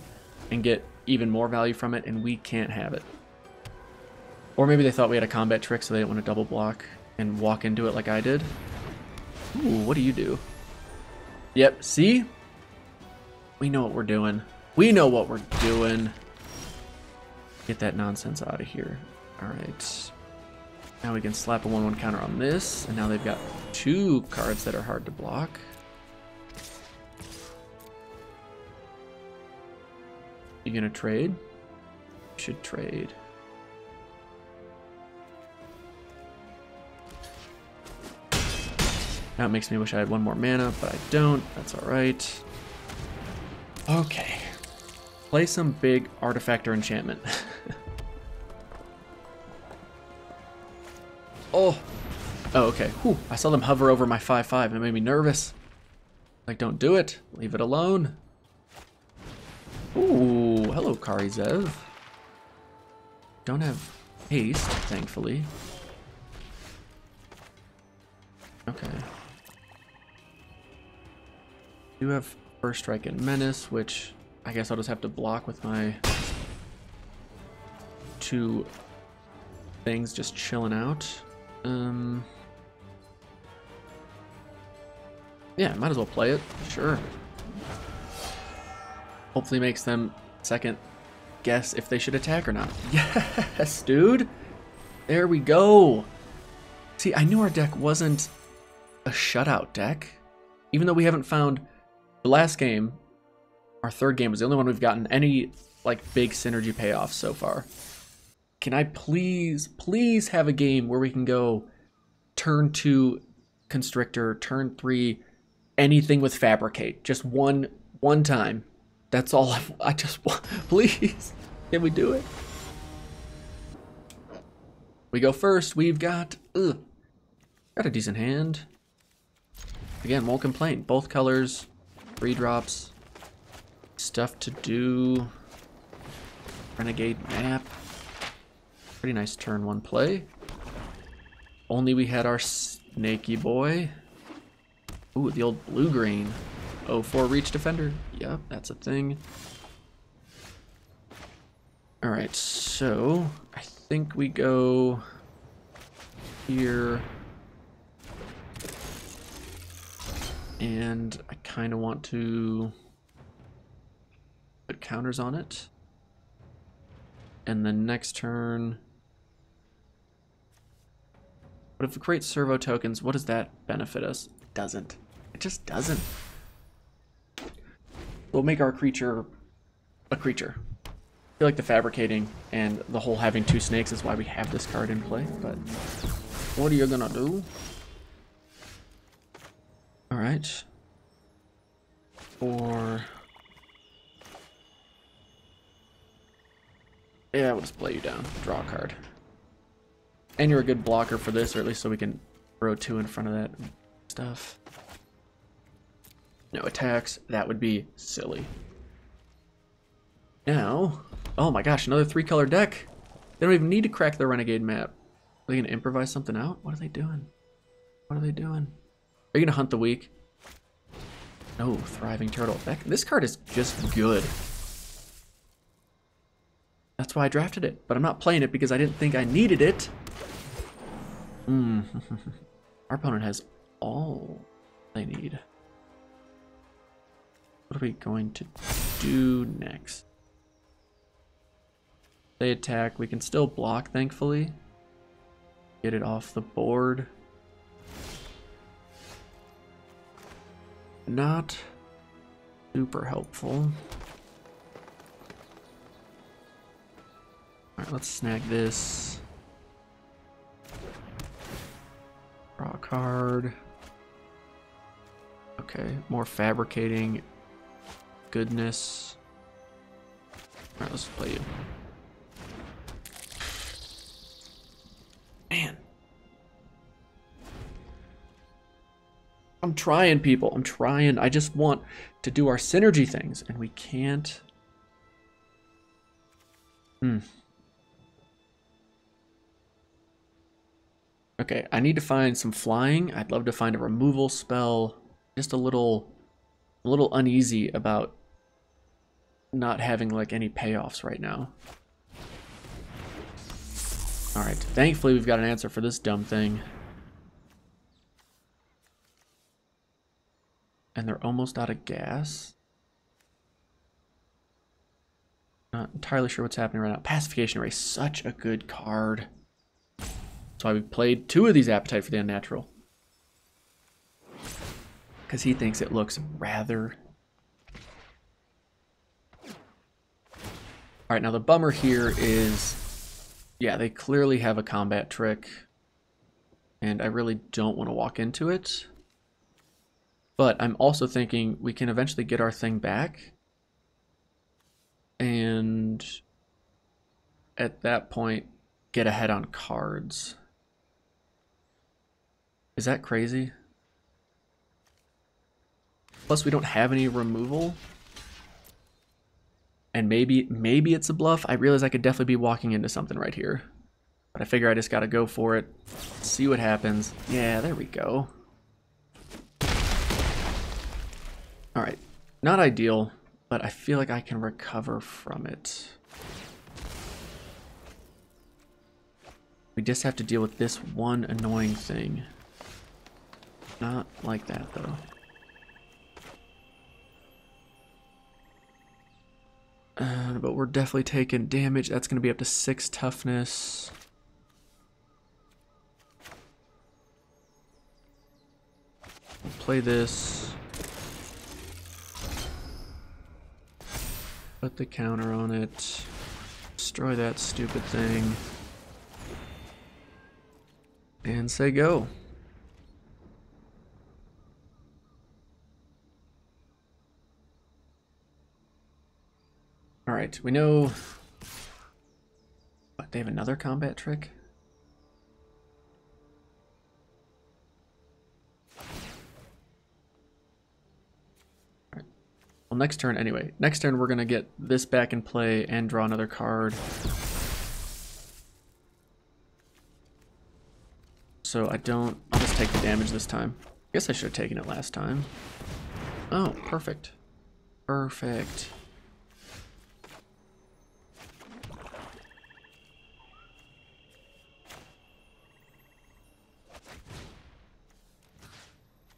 and get even more value from it, and we can't have it. Or maybe they thought we had a combat trick, so they didn't want to double block and walk into it like I did. Ooh, what do you do? Yep, see? We know what we're doing. We know what we're doing. Get that nonsense out of here. All right. Now we can slap a 1/1 counter on this, and now they've got 2 cards that are hard to block. You gonna trade? Should trade. Now it makes me wish I had 1 more mana, but I don't. That's all right. Okay. Play some big artifact or enchantment. Oh, okay. Whew. I saw them hover over my 5/5. It made me nervous. Like, don't do it. Leave it alone. Ooh, hello, Kari Zev. Don't have haste, thankfully. Okay. Do have First Strike and Menace, which I guess I'll just have to block with my 2 things just chilling out. Yeah, might as well play it. Sure. Hopefully makes them second guess if they should attack or not. Yes, dude. There we go. See, I knew our deck wasn't a shutout deck. Even though we haven't found the last game, our 3rd game was the only one we've gotten any like big synergy payoffs so far. Can I please have a game where we can go turn 2 Constrictor, turn 3 anything with Fabricate, just one time. That's all I just want. Please, can we do it? We go first. We've got a decent hand. Again, won't complain. Both colors, 3 drops, stuff to do. Renegade map. Pretty nice turn 1 play. Only we had our snaky boy. Ooh, the old blue-green. 0/4 reach defender. Yep, that's a thing. Alright, so I think we go here. And I kind of want to put counters on it. And then next turn... But if we create servo tokens, what does that benefit us? It doesn't. It just doesn't. We'll make our creature a creature. I feel like the fabricating and the whole having 2 snakes is why we have this card in play, but what are you gonna do? Alright. Or... yeah, we'll just play you down. Draw a card. And you're a good blocker for this, or at least so we can throw 2 in front of that stuff. No attacks. That would be silly. Now, oh my gosh, another 3-color deck. They don't even need to crack the Renegade map. Are they gonna improvise something out? What are they doing? What are they doing? Are you gonna hunt the weak? No, Thriving Turtle. This card is just good. That's why I drafted it, but I'm not playing it because I didn't think I needed it. Our opponent has all they need. What are we going to do next? They attack. We can still block, thankfully. Get it off the board. Not super helpful. Alright, let's snag this. Draw a card. Okay, more fabricating goodness. Alright, let's play you. Man. I'm trying, people. I'm trying. I just want to do our synergy things, and we can't. Okay, I need to find some flying. I'd love to find a removal spell. Just a little uneasy about not having like any payoffs right now. All right, thankfully we've got an answer for this dumb thing. And they're almost out of gas. Not entirely sure what's happening right now. Pacification Ray, such a good card. That's why we played 2 of these Appetite for the Unnatural. Because he thinks it looks rather... Alright, now the bummer here is... Yeah, they clearly have a combat trick. And I really don't want to walk into it. But I'm also thinking we can eventually get our thing back. And... at that point, get ahead on cards. Is that crazy? Plus, we don't have any removal. And maybe it's a bluff. I realize I could definitely be walking into something right here. But I figure I just gotta go for it. See what happens. Yeah, there we go. Alright. Not ideal, but I feel like I can recover from it. We just have to deal with this one annoying thing. Not like that, though. But we're definitely taking damage. That's going to be up to 6 toughness. We'll play this. Put the counter on it. Destroy that stupid thing. And say go. Alright, we know... What, they have another combat trick? Alright. Well, next turn anyway. Next turn we're going to get this back in play and draw another card. So I'll just take the damage this time. I guess I should have taken it last time. Oh, perfect. Perfect.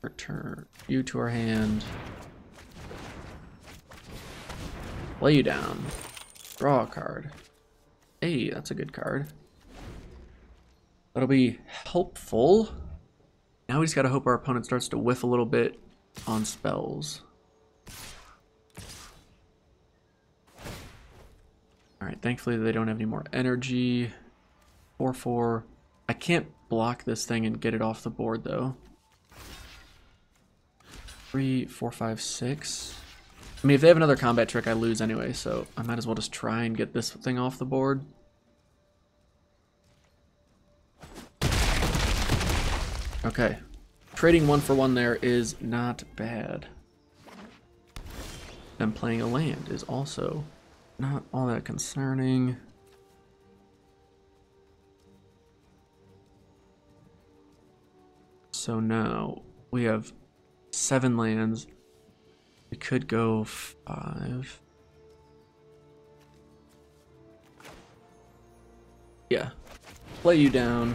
Return you to our hand. Lay you down. Draw a card. Hey, that's a good card. That'll be helpful. Now we just gotta hope our opponent starts to whiff a little bit on spells. Alright, thankfully they don't have any more energy. 4/4. I can't block this thing and get it off the board though. 3, 4, 5, 6. I mean, if they have another combat trick, I lose anyway, so I might as well just try and get this thing off the board. Okay. Trading 1 for 1 there is not bad. Them playing a land is also not all that concerning. So now we have 7 lands. We could go 5. Yeah. Play you down.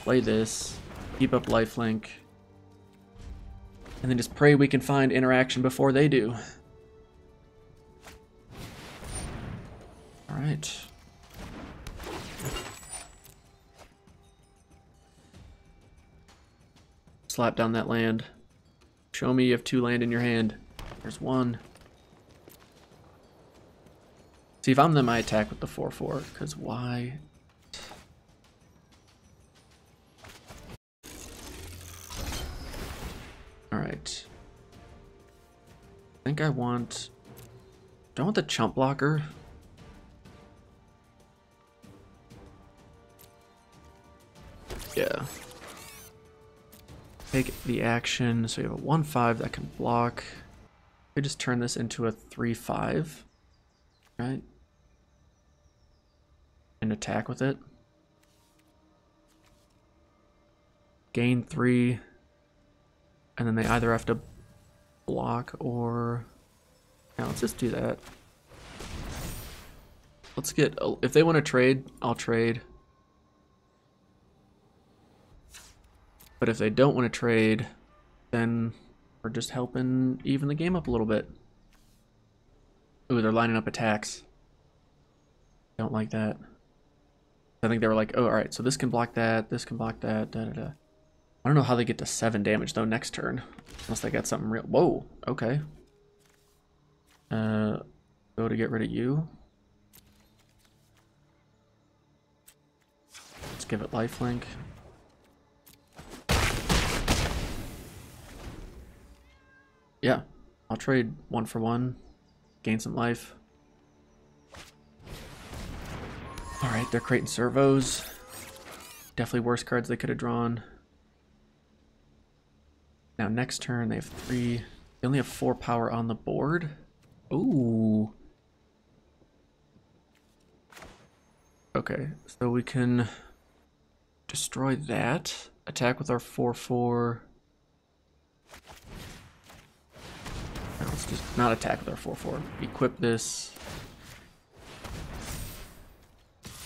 Play this. Keep up lifelink. And then just pray we can find interaction before they do. Alright. Slap down that land. Show me you have 2 land in your hand. There's 1. See, if I'm them, I attack with the 4/4, because why? Alright. I think I want... Do I want the chump blocker? Yeah. Take the action, so you have a 1/5 that can block. We just turn this into a 3/5, right? And attack with it. gain 3, and then they either have to block or... Yeah, let's just do that. Let's get... If they want to trade, I'll trade. But if they don't want to trade, then we're just helping even the game up a little bit. Ooh, they're lining up attacks. Don't like that. I think they were like, oh, alright, so this can block that, this can block that, da-da-da. I don't know how they get to 7 damage, though, next turn. Unless they got something real... Whoa, okay. Go to get rid of you. Let's give it lifelink. Yeah, I'll trade 1 for 1. Gain some life. Alright, they're creating servos. Definitely worse cards they could have drawn. Now next turn they have 3. They only have 4 power on the board. Ooh. Okay, so we can destroy that. Attack with our 4/4. No, let's just not attack with our 4/4. Equip this.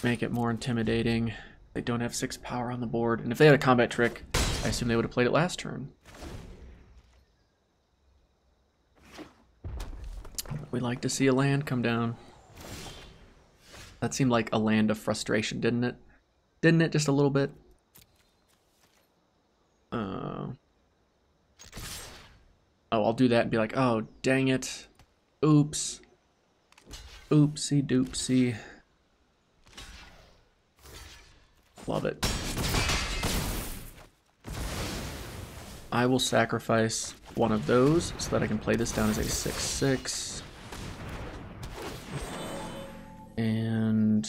Make it more intimidating. They don't have 6 power on the board. And if they had a combat trick, I assume they would have played it last turn. We like to see a land come down. That seemed like a land of frustration, didn't it? Didn't it, just a little bit? Oh, I'll do that and be like, oh, dang it. Oops. Oopsie doopsie. Love it. I will sacrifice one of those so that I can play this down as a 6/6. And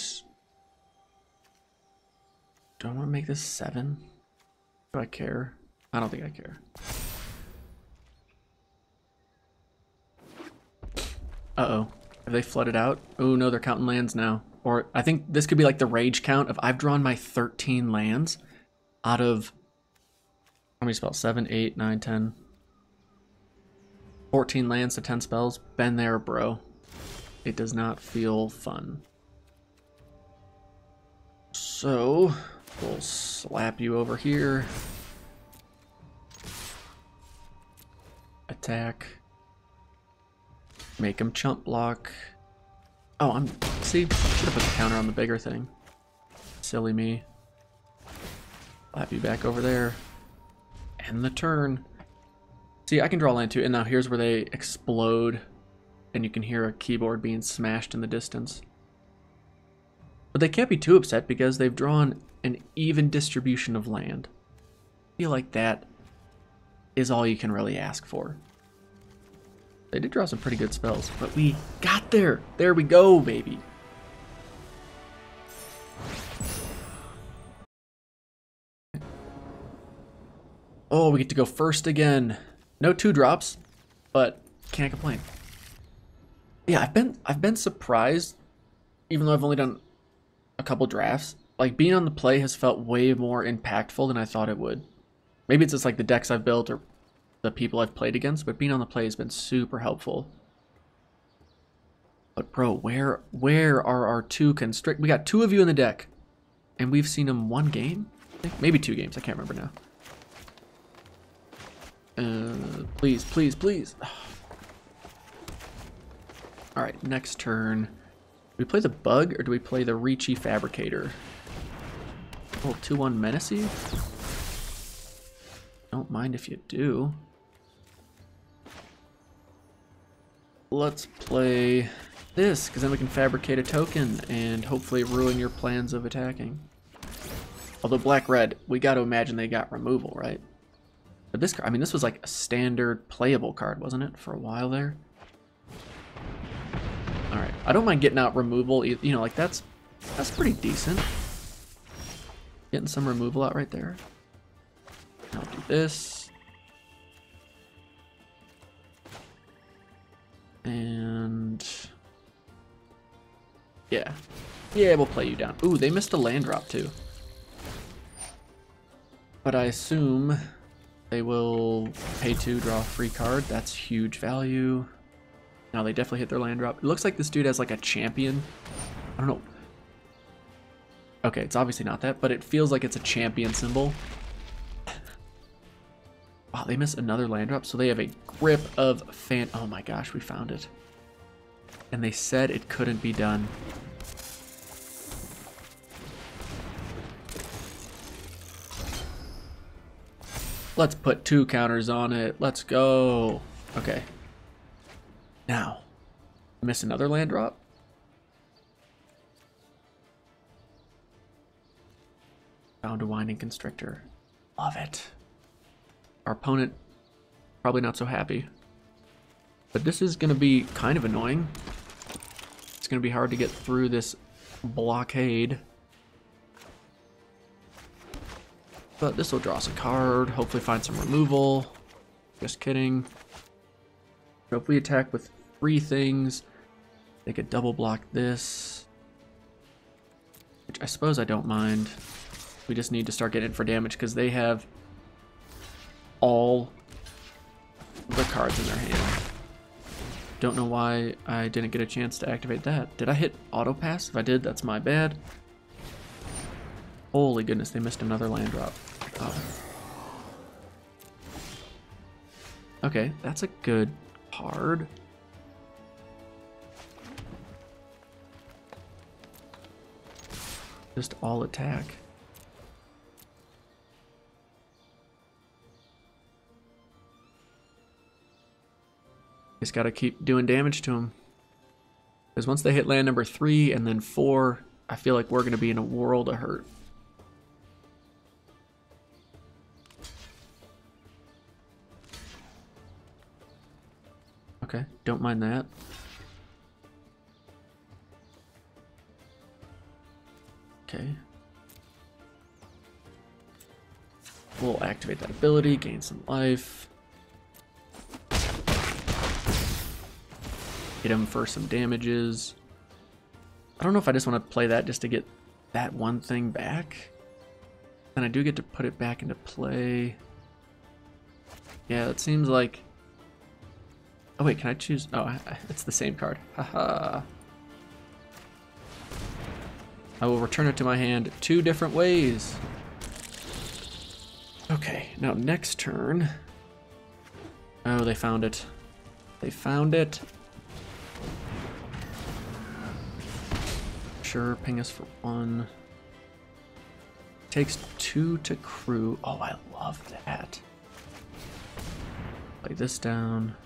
do I want to make this 7? Do I care? I don't think I care. Uh-oh. Have they flooded out? Oh no, they're counting lands now. Or I think this could be like the rage count of I've drawn my 13 lands out of, how many spells? 7, 8, 9, 10. 14 lands to 10 spells. Been there, bro. It does not feel fun. So, we'll slap you over here. Attack. Make him chump block. Oh, see, should have put the counter on the bigger thing. Silly me. Slap you back over there. End the turn. See, I can draw land too, and now here's where they explode, and you can hear a keyboard being smashed in the distance. But they can't be too upset because they've drawn an even distribution of land. I feel like that is all you can really ask for. They did draw some pretty good spells, but we got there. There we go, baby. Oh, we get to go first again. No 2-drops, but can't complain. Yeah, I've been surprised, even though I've only done a couple drafts. Like, being on the play has felt way more impactful than I thought it would. Maybe it's just like the decks I've built or the people I've played against, but being on the play has been super helpful. But bro, where are our 2 constrict? We got 2 of you in the deck, and we've seen them 1 game? I think maybe 2 games. I can't remember now. Please, please, please. All right, next turn. Do we play the Bug or do we play the Reachy Fabricator? Oh, 2/1 Menacey. Don't mind if you do. Let's play this, because then we can fabricate a token and hopefully ruin your plans of attacking. Although black-red, we got to imagine they got removal, right? But this card, I mean, this was like a standard playable card, wasn't it, for a while there? All right, I don't mind getting out removal. You know, like that's pretty decent. Getting some removal out right there. I'll do this. And yeah, we'll play you down. Ooh, they missed a land drop too. But I assume they will pay 2, draw a free card. That's huge value. Now they definitely hit their land drop. It looks like this dude has like a champion. I don't know. Okay, it's obviously not that, but it feels like it's a champion symbol. Wow, they miss another land drop, so they have a grip of fan. Oh my gosh, we found it. And they said it couldn't be done. Let's put 2 counters on it. Let's go. Okay. Now, miss another land drop. Found a Winding Constrictor. Love it. Our opponent, probably not so happy. But this is going to be kind of annoying. It's going to be hard to get through this blockade. But this will draw us a card, hopefully find some removal. Just kidding. So if we attack with 3 things, they could double block this. Which I suppose I don't mind. We just need to start getting in for damage because they have all the cards in their hand. Don't know why I didn't get a chance to activate that. Did I hit auto pass? If I did, that's my bad. Holy goodness, they missed another land drop. Oh. Okay, that's a good card. Just all attack. Just gotta keep doing damage to them. Because once they hit land number 3 and then 4, I feel like we're gonna be in a world of hurt. Okay, don't mind that. Okay. We'll activate that ability, gain some life. Hit him for some damages. I don't know if I just want to play that just to get that one thing back. And I do get to put it back into play. Yeah, it seems like... Oh wait, can I choose? Oh, it's the same card. Haha. I will return it to my hand 2 different ways. Okay, now next turn. Oh, they found it. They found it. Sure, ping us for 1. Takes 2 to crew. Oh, I love that. Lay this down.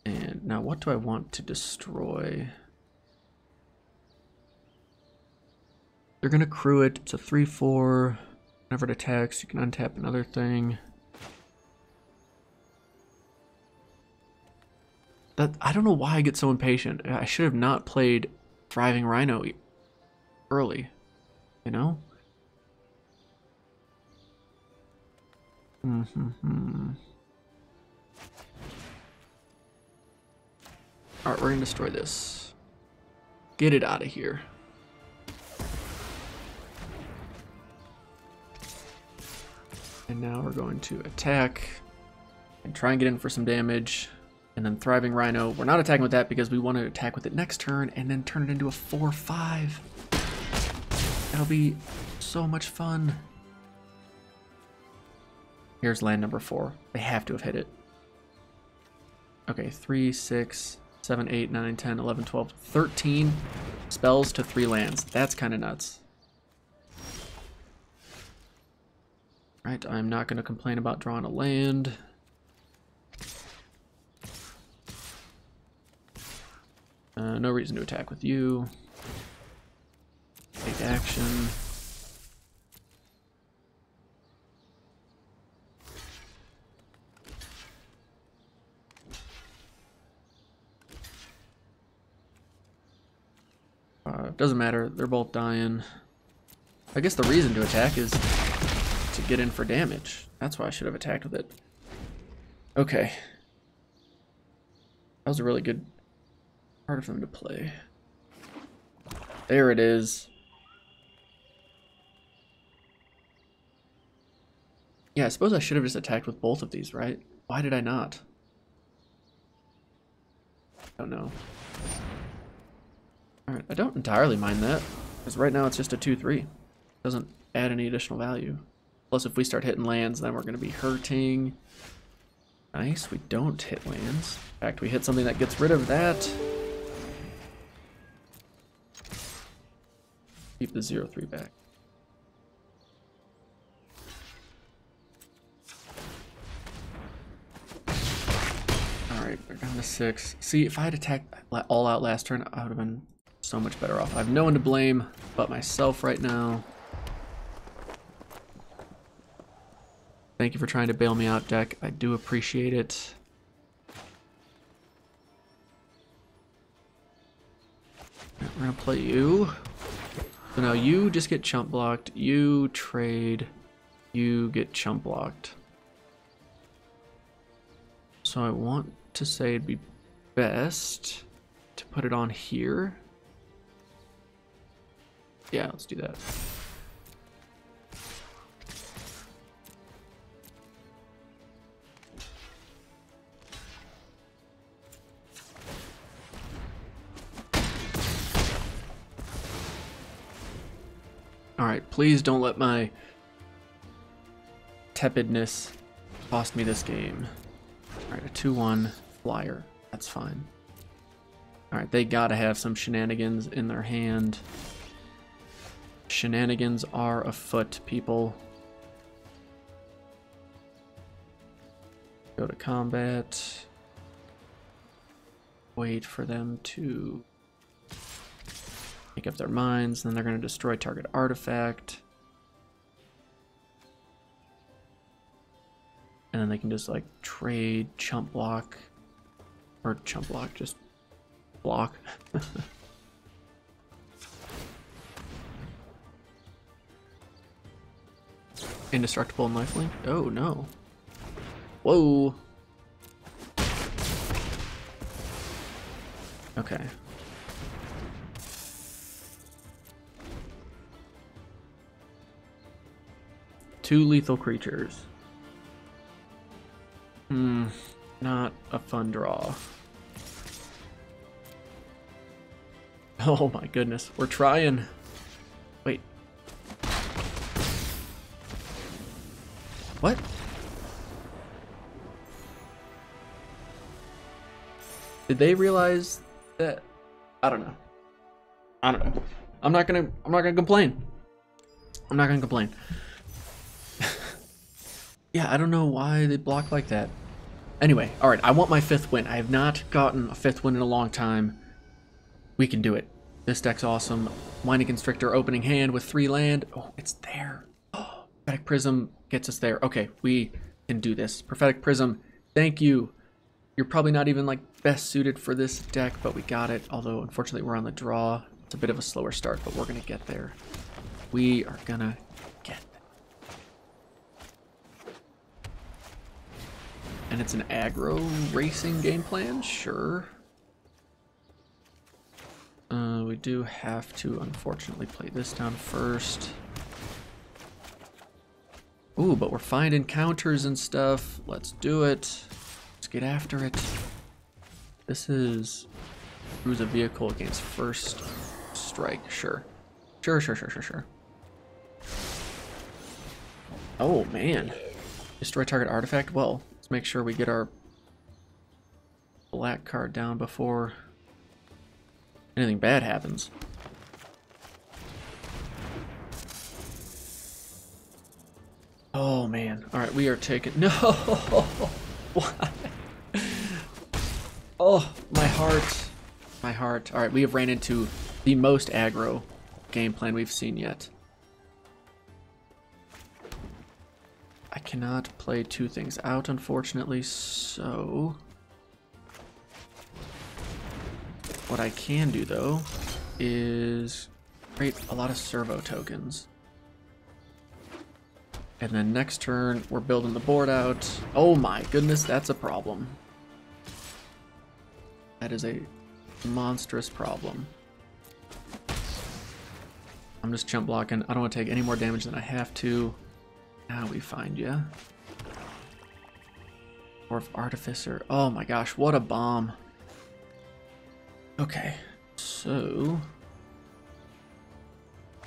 And now what do I want to destroy? They're gonna crew it. It's a 3/4. Whenever it attacks, you can untap another thing. I don't know why I get so impatient. I should have not played Thriving Rhino early, you know? Alright, we're gonna destroy this. Get it out of here. And now we're going to attack and try and get in for some damage. And then Thriving Rhino, we're not attacking with that because we want to attack with it next turn and then turn it into a 4/5. That'll be so much fun. Here's land number 4. They have to have hit it. Okay, 3, 6, 7, 8, 9, 10, 11, 12, 13 spells to 3 lands. That's kind of nuts. Right, I'm not going to complain about drawing a land. No reason to attack with you. Take action. Doesn't matter, they're both dying. I guess the reason to attack is to get in for damage. That's why I should have attacked with it. Okay. That was a really good part of them to play. There it is. Yeah, I suppose I should have just attacked with both of these, right? Why did I not? I don't know. Alright, I don't entirely mind that, because right now it's just a 2-3. Doesn't add any additional value. Plus, if we start hitting lands, then we're going to be hurting. Nice, we don't hit lands. In fact, we hit something that gets rid of that. Keep the 0-3 back. Alright, we're down to 6. See, if I had attacked all out last turn, I would have been so much better off. I have no one to blame but myself right now. Thank you for trying to bail me out, deck. I do appreciate it. We're gonna play you. So now you just get chump blocked. You trade. You get chump blocked. So I want to say it'd be best to put it on here. Yeah, let's do that. Alright, please don't let my tepidness cost me this game. Alright, a 2-1 flyer. That's fine. Alright, they gotta have some shenanigans in their hand. Shenanigans are afoot, people. Go to combat. Wait for them to make up their minds, then they're going to destroy target artifact. And then they can just like trade chump block. Or chump block, just block. Indestructible and lifelink? Oh no. Whoa. Okay. Two lethal creatures. Not a fun draw. Oh my goodness, we're trying. Wait. What? Did they realize that? I don't know. I don't know. I'm not gonna complain. I'm not gonna complain. Yeah, I don't know why they block like that. Anyway, alright, I want my 5th win. I have not gotten a 5th win in a long time. We can do it. This deck's awesome. Winding Constrictor, opening hand with 3 land. Oh, it's there. Oh, Prophetic Prism gets us there. Okay, we can do this. Prophetic Prism, thank you. You're probably not even like best suited for this deck, but we got it. Although, unfortunately, we're on the draw. It's a bit of a slower start, but we're going to get there. We are going to get there. And it's an aggro racing game plan? Sure. We do have to, unfortunately, play this down first. Ooh, but we're finding counters and stuff. Let's do it. Let's get after it. This is... Cruise a vehicle against first strike. Sure. Sure. Oh, man. Destroy target artifact? Well... Make sure we get our black card down before anything bad happens. Oh man. Alright, we are taking... No! Why? Oh, my heart. My heart. Alright, we have ran into the most aggro game plan we've seen yet. I cannot play 2 things out, unfortunately, so... What I can do, though, is create a lot of servo tokens. And then next turn, we're building the board out. Oh my goodness, that's a problem. That is a monstrous problem. I'm just chump blocking. I don't want to take any more damage than I have to. Now we find you. Dwarf Artificer. Oh my gosh, what a bomb. Okay, so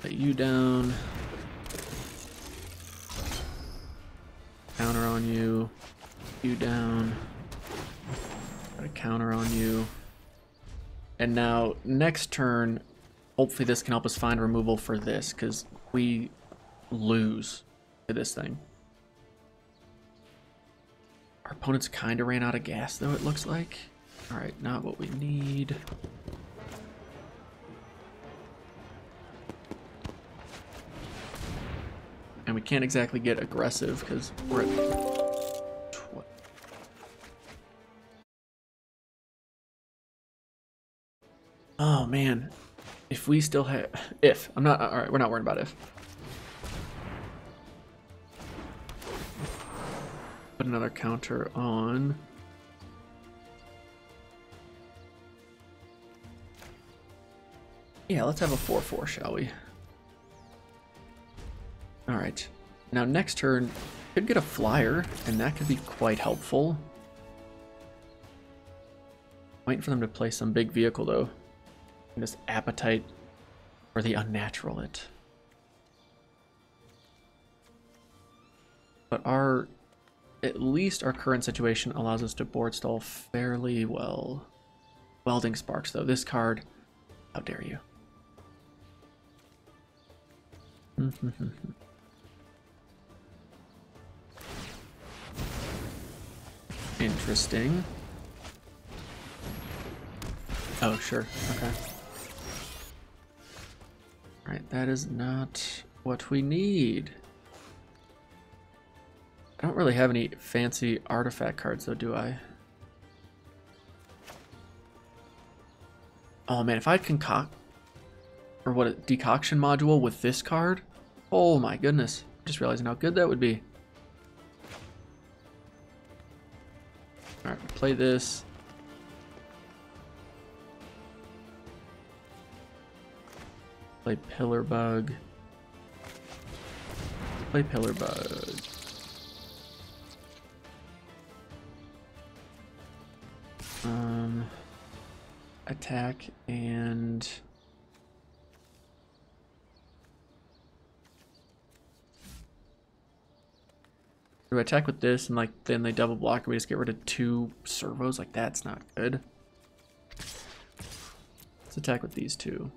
lay you down. Counter on you. You down. Got a counter on you. And now next turn, hopefully this can help us find removal for this, because we lose to this thing. Our opponents kind of ran out of gas, though, it looks like. Alright, not what we need. And we can't exactly get aggressive, because we're at... Oh, man. If we still have... If. I'm not... Alright, we're not worried about if. Put another counter on. Yeah, let's have a 4/4, shall we? Alright. Now next turn, could get a flyer, and that could be quite helpful. Waiting for them to play some big vehicle, though. And this appetite for the unnatural it. But our... At least our current situation allows us to board stall fairly well. Welding Sparks, though. This card... How dare you. Interesting. Oh, sure. Okay. Alright, that is not what we need. I don't really have any fancy artifact cards, though, do I? Oh, man, if I concoct... Or what, a decoction module with this card? Oh, my goodness. Just realizing how good that would be. Alright, play this. Play Pillar Bug. Play Pillar Bug. Attack and... Do I attack with this and like then they double block and we just get rid of 2 servos? Like that's not good. Let's attack with these 2.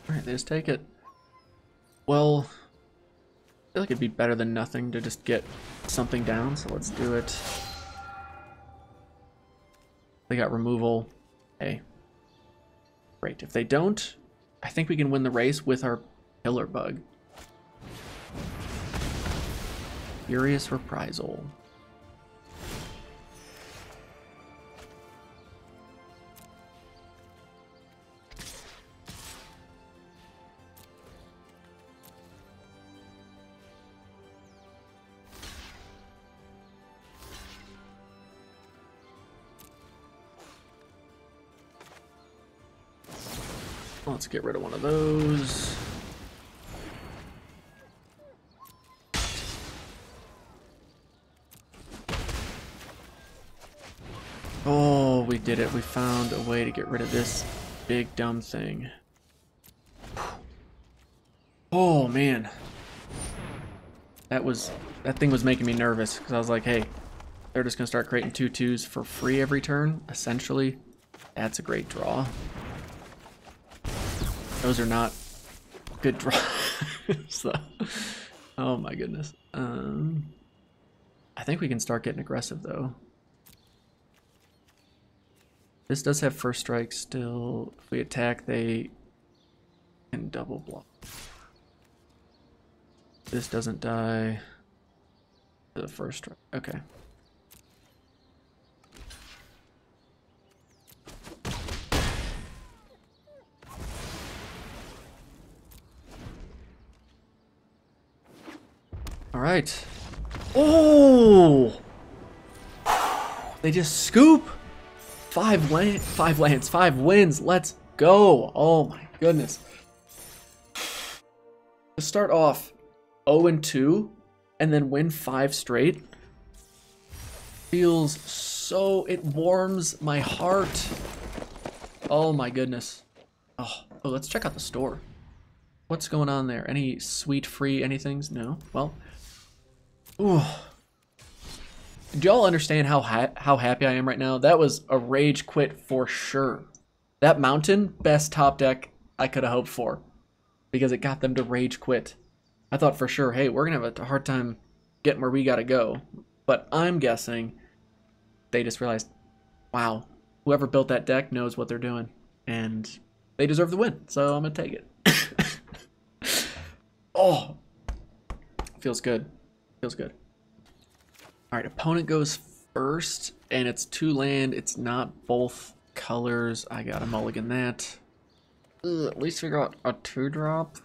Alright, they just take it. Well, I feel like it'd be better than nothing to just get something down, so let's do it. They got removal. Hey. Great. If they don't, I think we can win the race with our Pillar Bug. Furious Reprisal. Let's get rid of one of those. Oh, we did it. We found a way to get rid of this big dumb thing. Oh, man. That thing was making me nervous because I was like, hey, they're just going to start creating 2/2s for free every turn. Essentially, that's a great draw. Those are not good draws. So, oh my goodness. I think we can start getting aggressive though. This does have first strike still. If we attack, they can double block. This doesn't die. The first strike. Okay. All right. Oh! They just scoop. 5 lands, 5 wins. Let's go. Oh my goodness. To start off 0-2 and then win 5 straight feels so, it warms my heart. Oh my goodness. Oh, let's check out the store. What's going on there? Any sweet free anythings? No. Well. Ooh. Do y'all understand how happy I am right now? That was a rage quit for sure. That mountain, best top deck I could have hoped for, because it got them to rage quit. I thought for sure, hey, we're gonna have a hard time getting where we gotta go. But I'm guessing they just realized, wow, whoever built that deck knows what they're doing, and they deserve the win. So I'm gonna take it. Oh, feels good. Feels good. All right, opponent goes first, and it's 2 land. It's not both colors. I gotta mulligan that. Ugh, at least we got a 2-drop.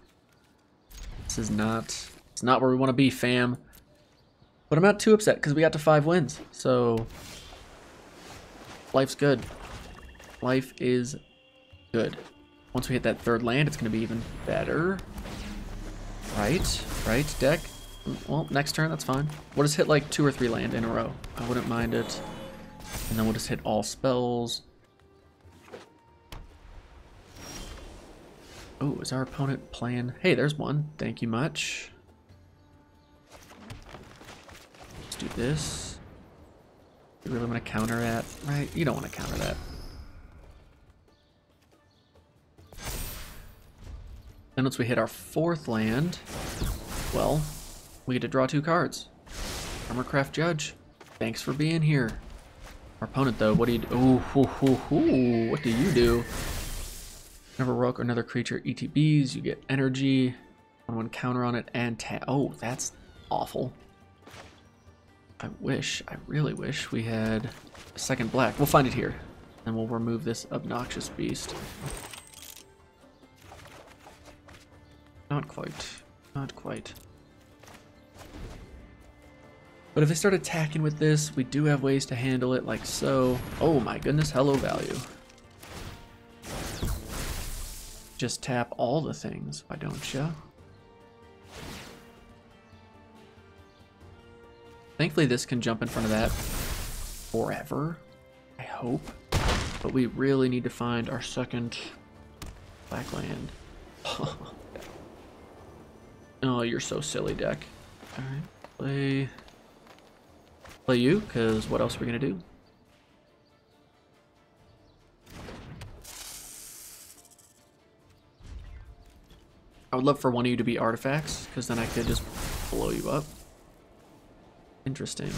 This is not, it's not where we want to be, fam. But I'm not too upset because we got to 5 wins. So life's good. Life is good. Once we hit that 3rd land, it's gonna be even better. Right, deck. Well, next turn, that's fine. We'll just hit like 2 or 3 land in a row. I wouldn't mind it. And then we'll just hit all spells. Oh, is our opponent playing? Hey, there's one. Thank you much. Let's do this. You really want to counter that? Right? You don't want to counter that. Then once we hit our 4th land, well, we get to draw 2 cards. Armorcraft Judge, thanks for being here. Our opponent, though, what do you do? Ooh, what do you do? Whenever rook or another creature ETBs, you get energy, 1/1 counter on it, and oh, that's awful. I really wish we had a 2nd black. We'll find it here, and we'll remove this obnoxious beast. Not quite. But if they start attacking with this, we do have ways to handle it, like so. Oh my goodness, hello value. Just tap all the things, why don't ya? Thankfully this can jump in front of that forever, I hope. But we really need to find our 2nd black land. Oh, you're so silly, deck. Alright, play you, because what else are we going to do? I would love for one of you to be artifacts, because then I could just blow you up. Interesting.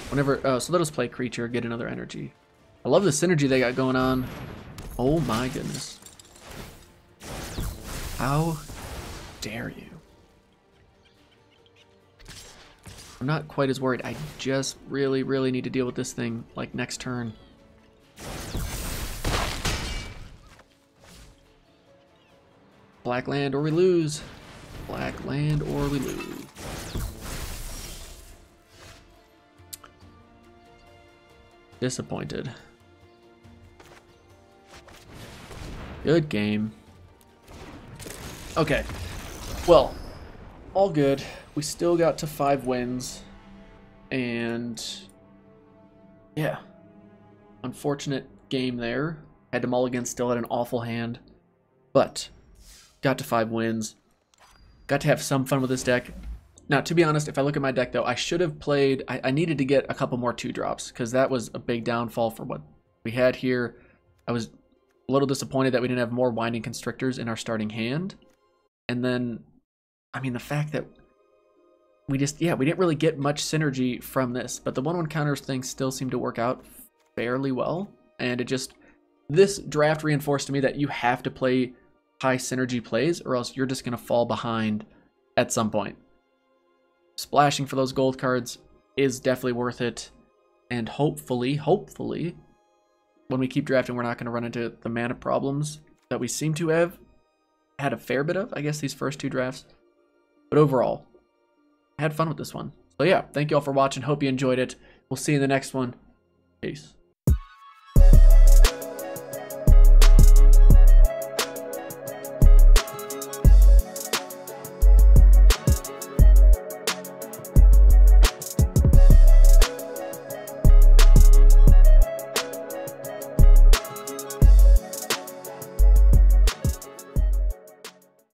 Whenever, so let us play creature, get another energy. I love the synergy they got going on. Oh my goodness. How dare you? I'm not quite as worried. I just really need to deal with this thing, like, next turn. Black land or we lose. Black land or we lose. Disappointed. Good game. Okay. Well, all good. We still got to 5 wins. And yeah. Unfortunate game there. Had to mulligan, still had an awful hand. But got to 5 wins. Got to have some fun with this deck. Now, to be honest, if I look at my deck, though, I should have played... I needed to get a couple more 2-drops, because that was a big downfall for what we had here. I was a little disappointed that we didn't have more Winding Constrictors in our starting hand. And then, I mean, the fact that we just... Yeah, we didn't really get much synergy from this, but the 1/1 counters thing still seemed to work out fairly well. And it just... This draft reinforced to me that you have to play high synergy plays, or else you're just going to fall behind at some point. Splashing for those gold cards is definitely worth it. And hopefully, when we keep drafting, we're not going to run into the mana problems that we seem to have had a fair bit of, I guess, these first 2 drafts. But overall, I had fun with this one. So yeah, thank you all for watching. Hope you enjoyed it. We'll see you in the next one. Peace.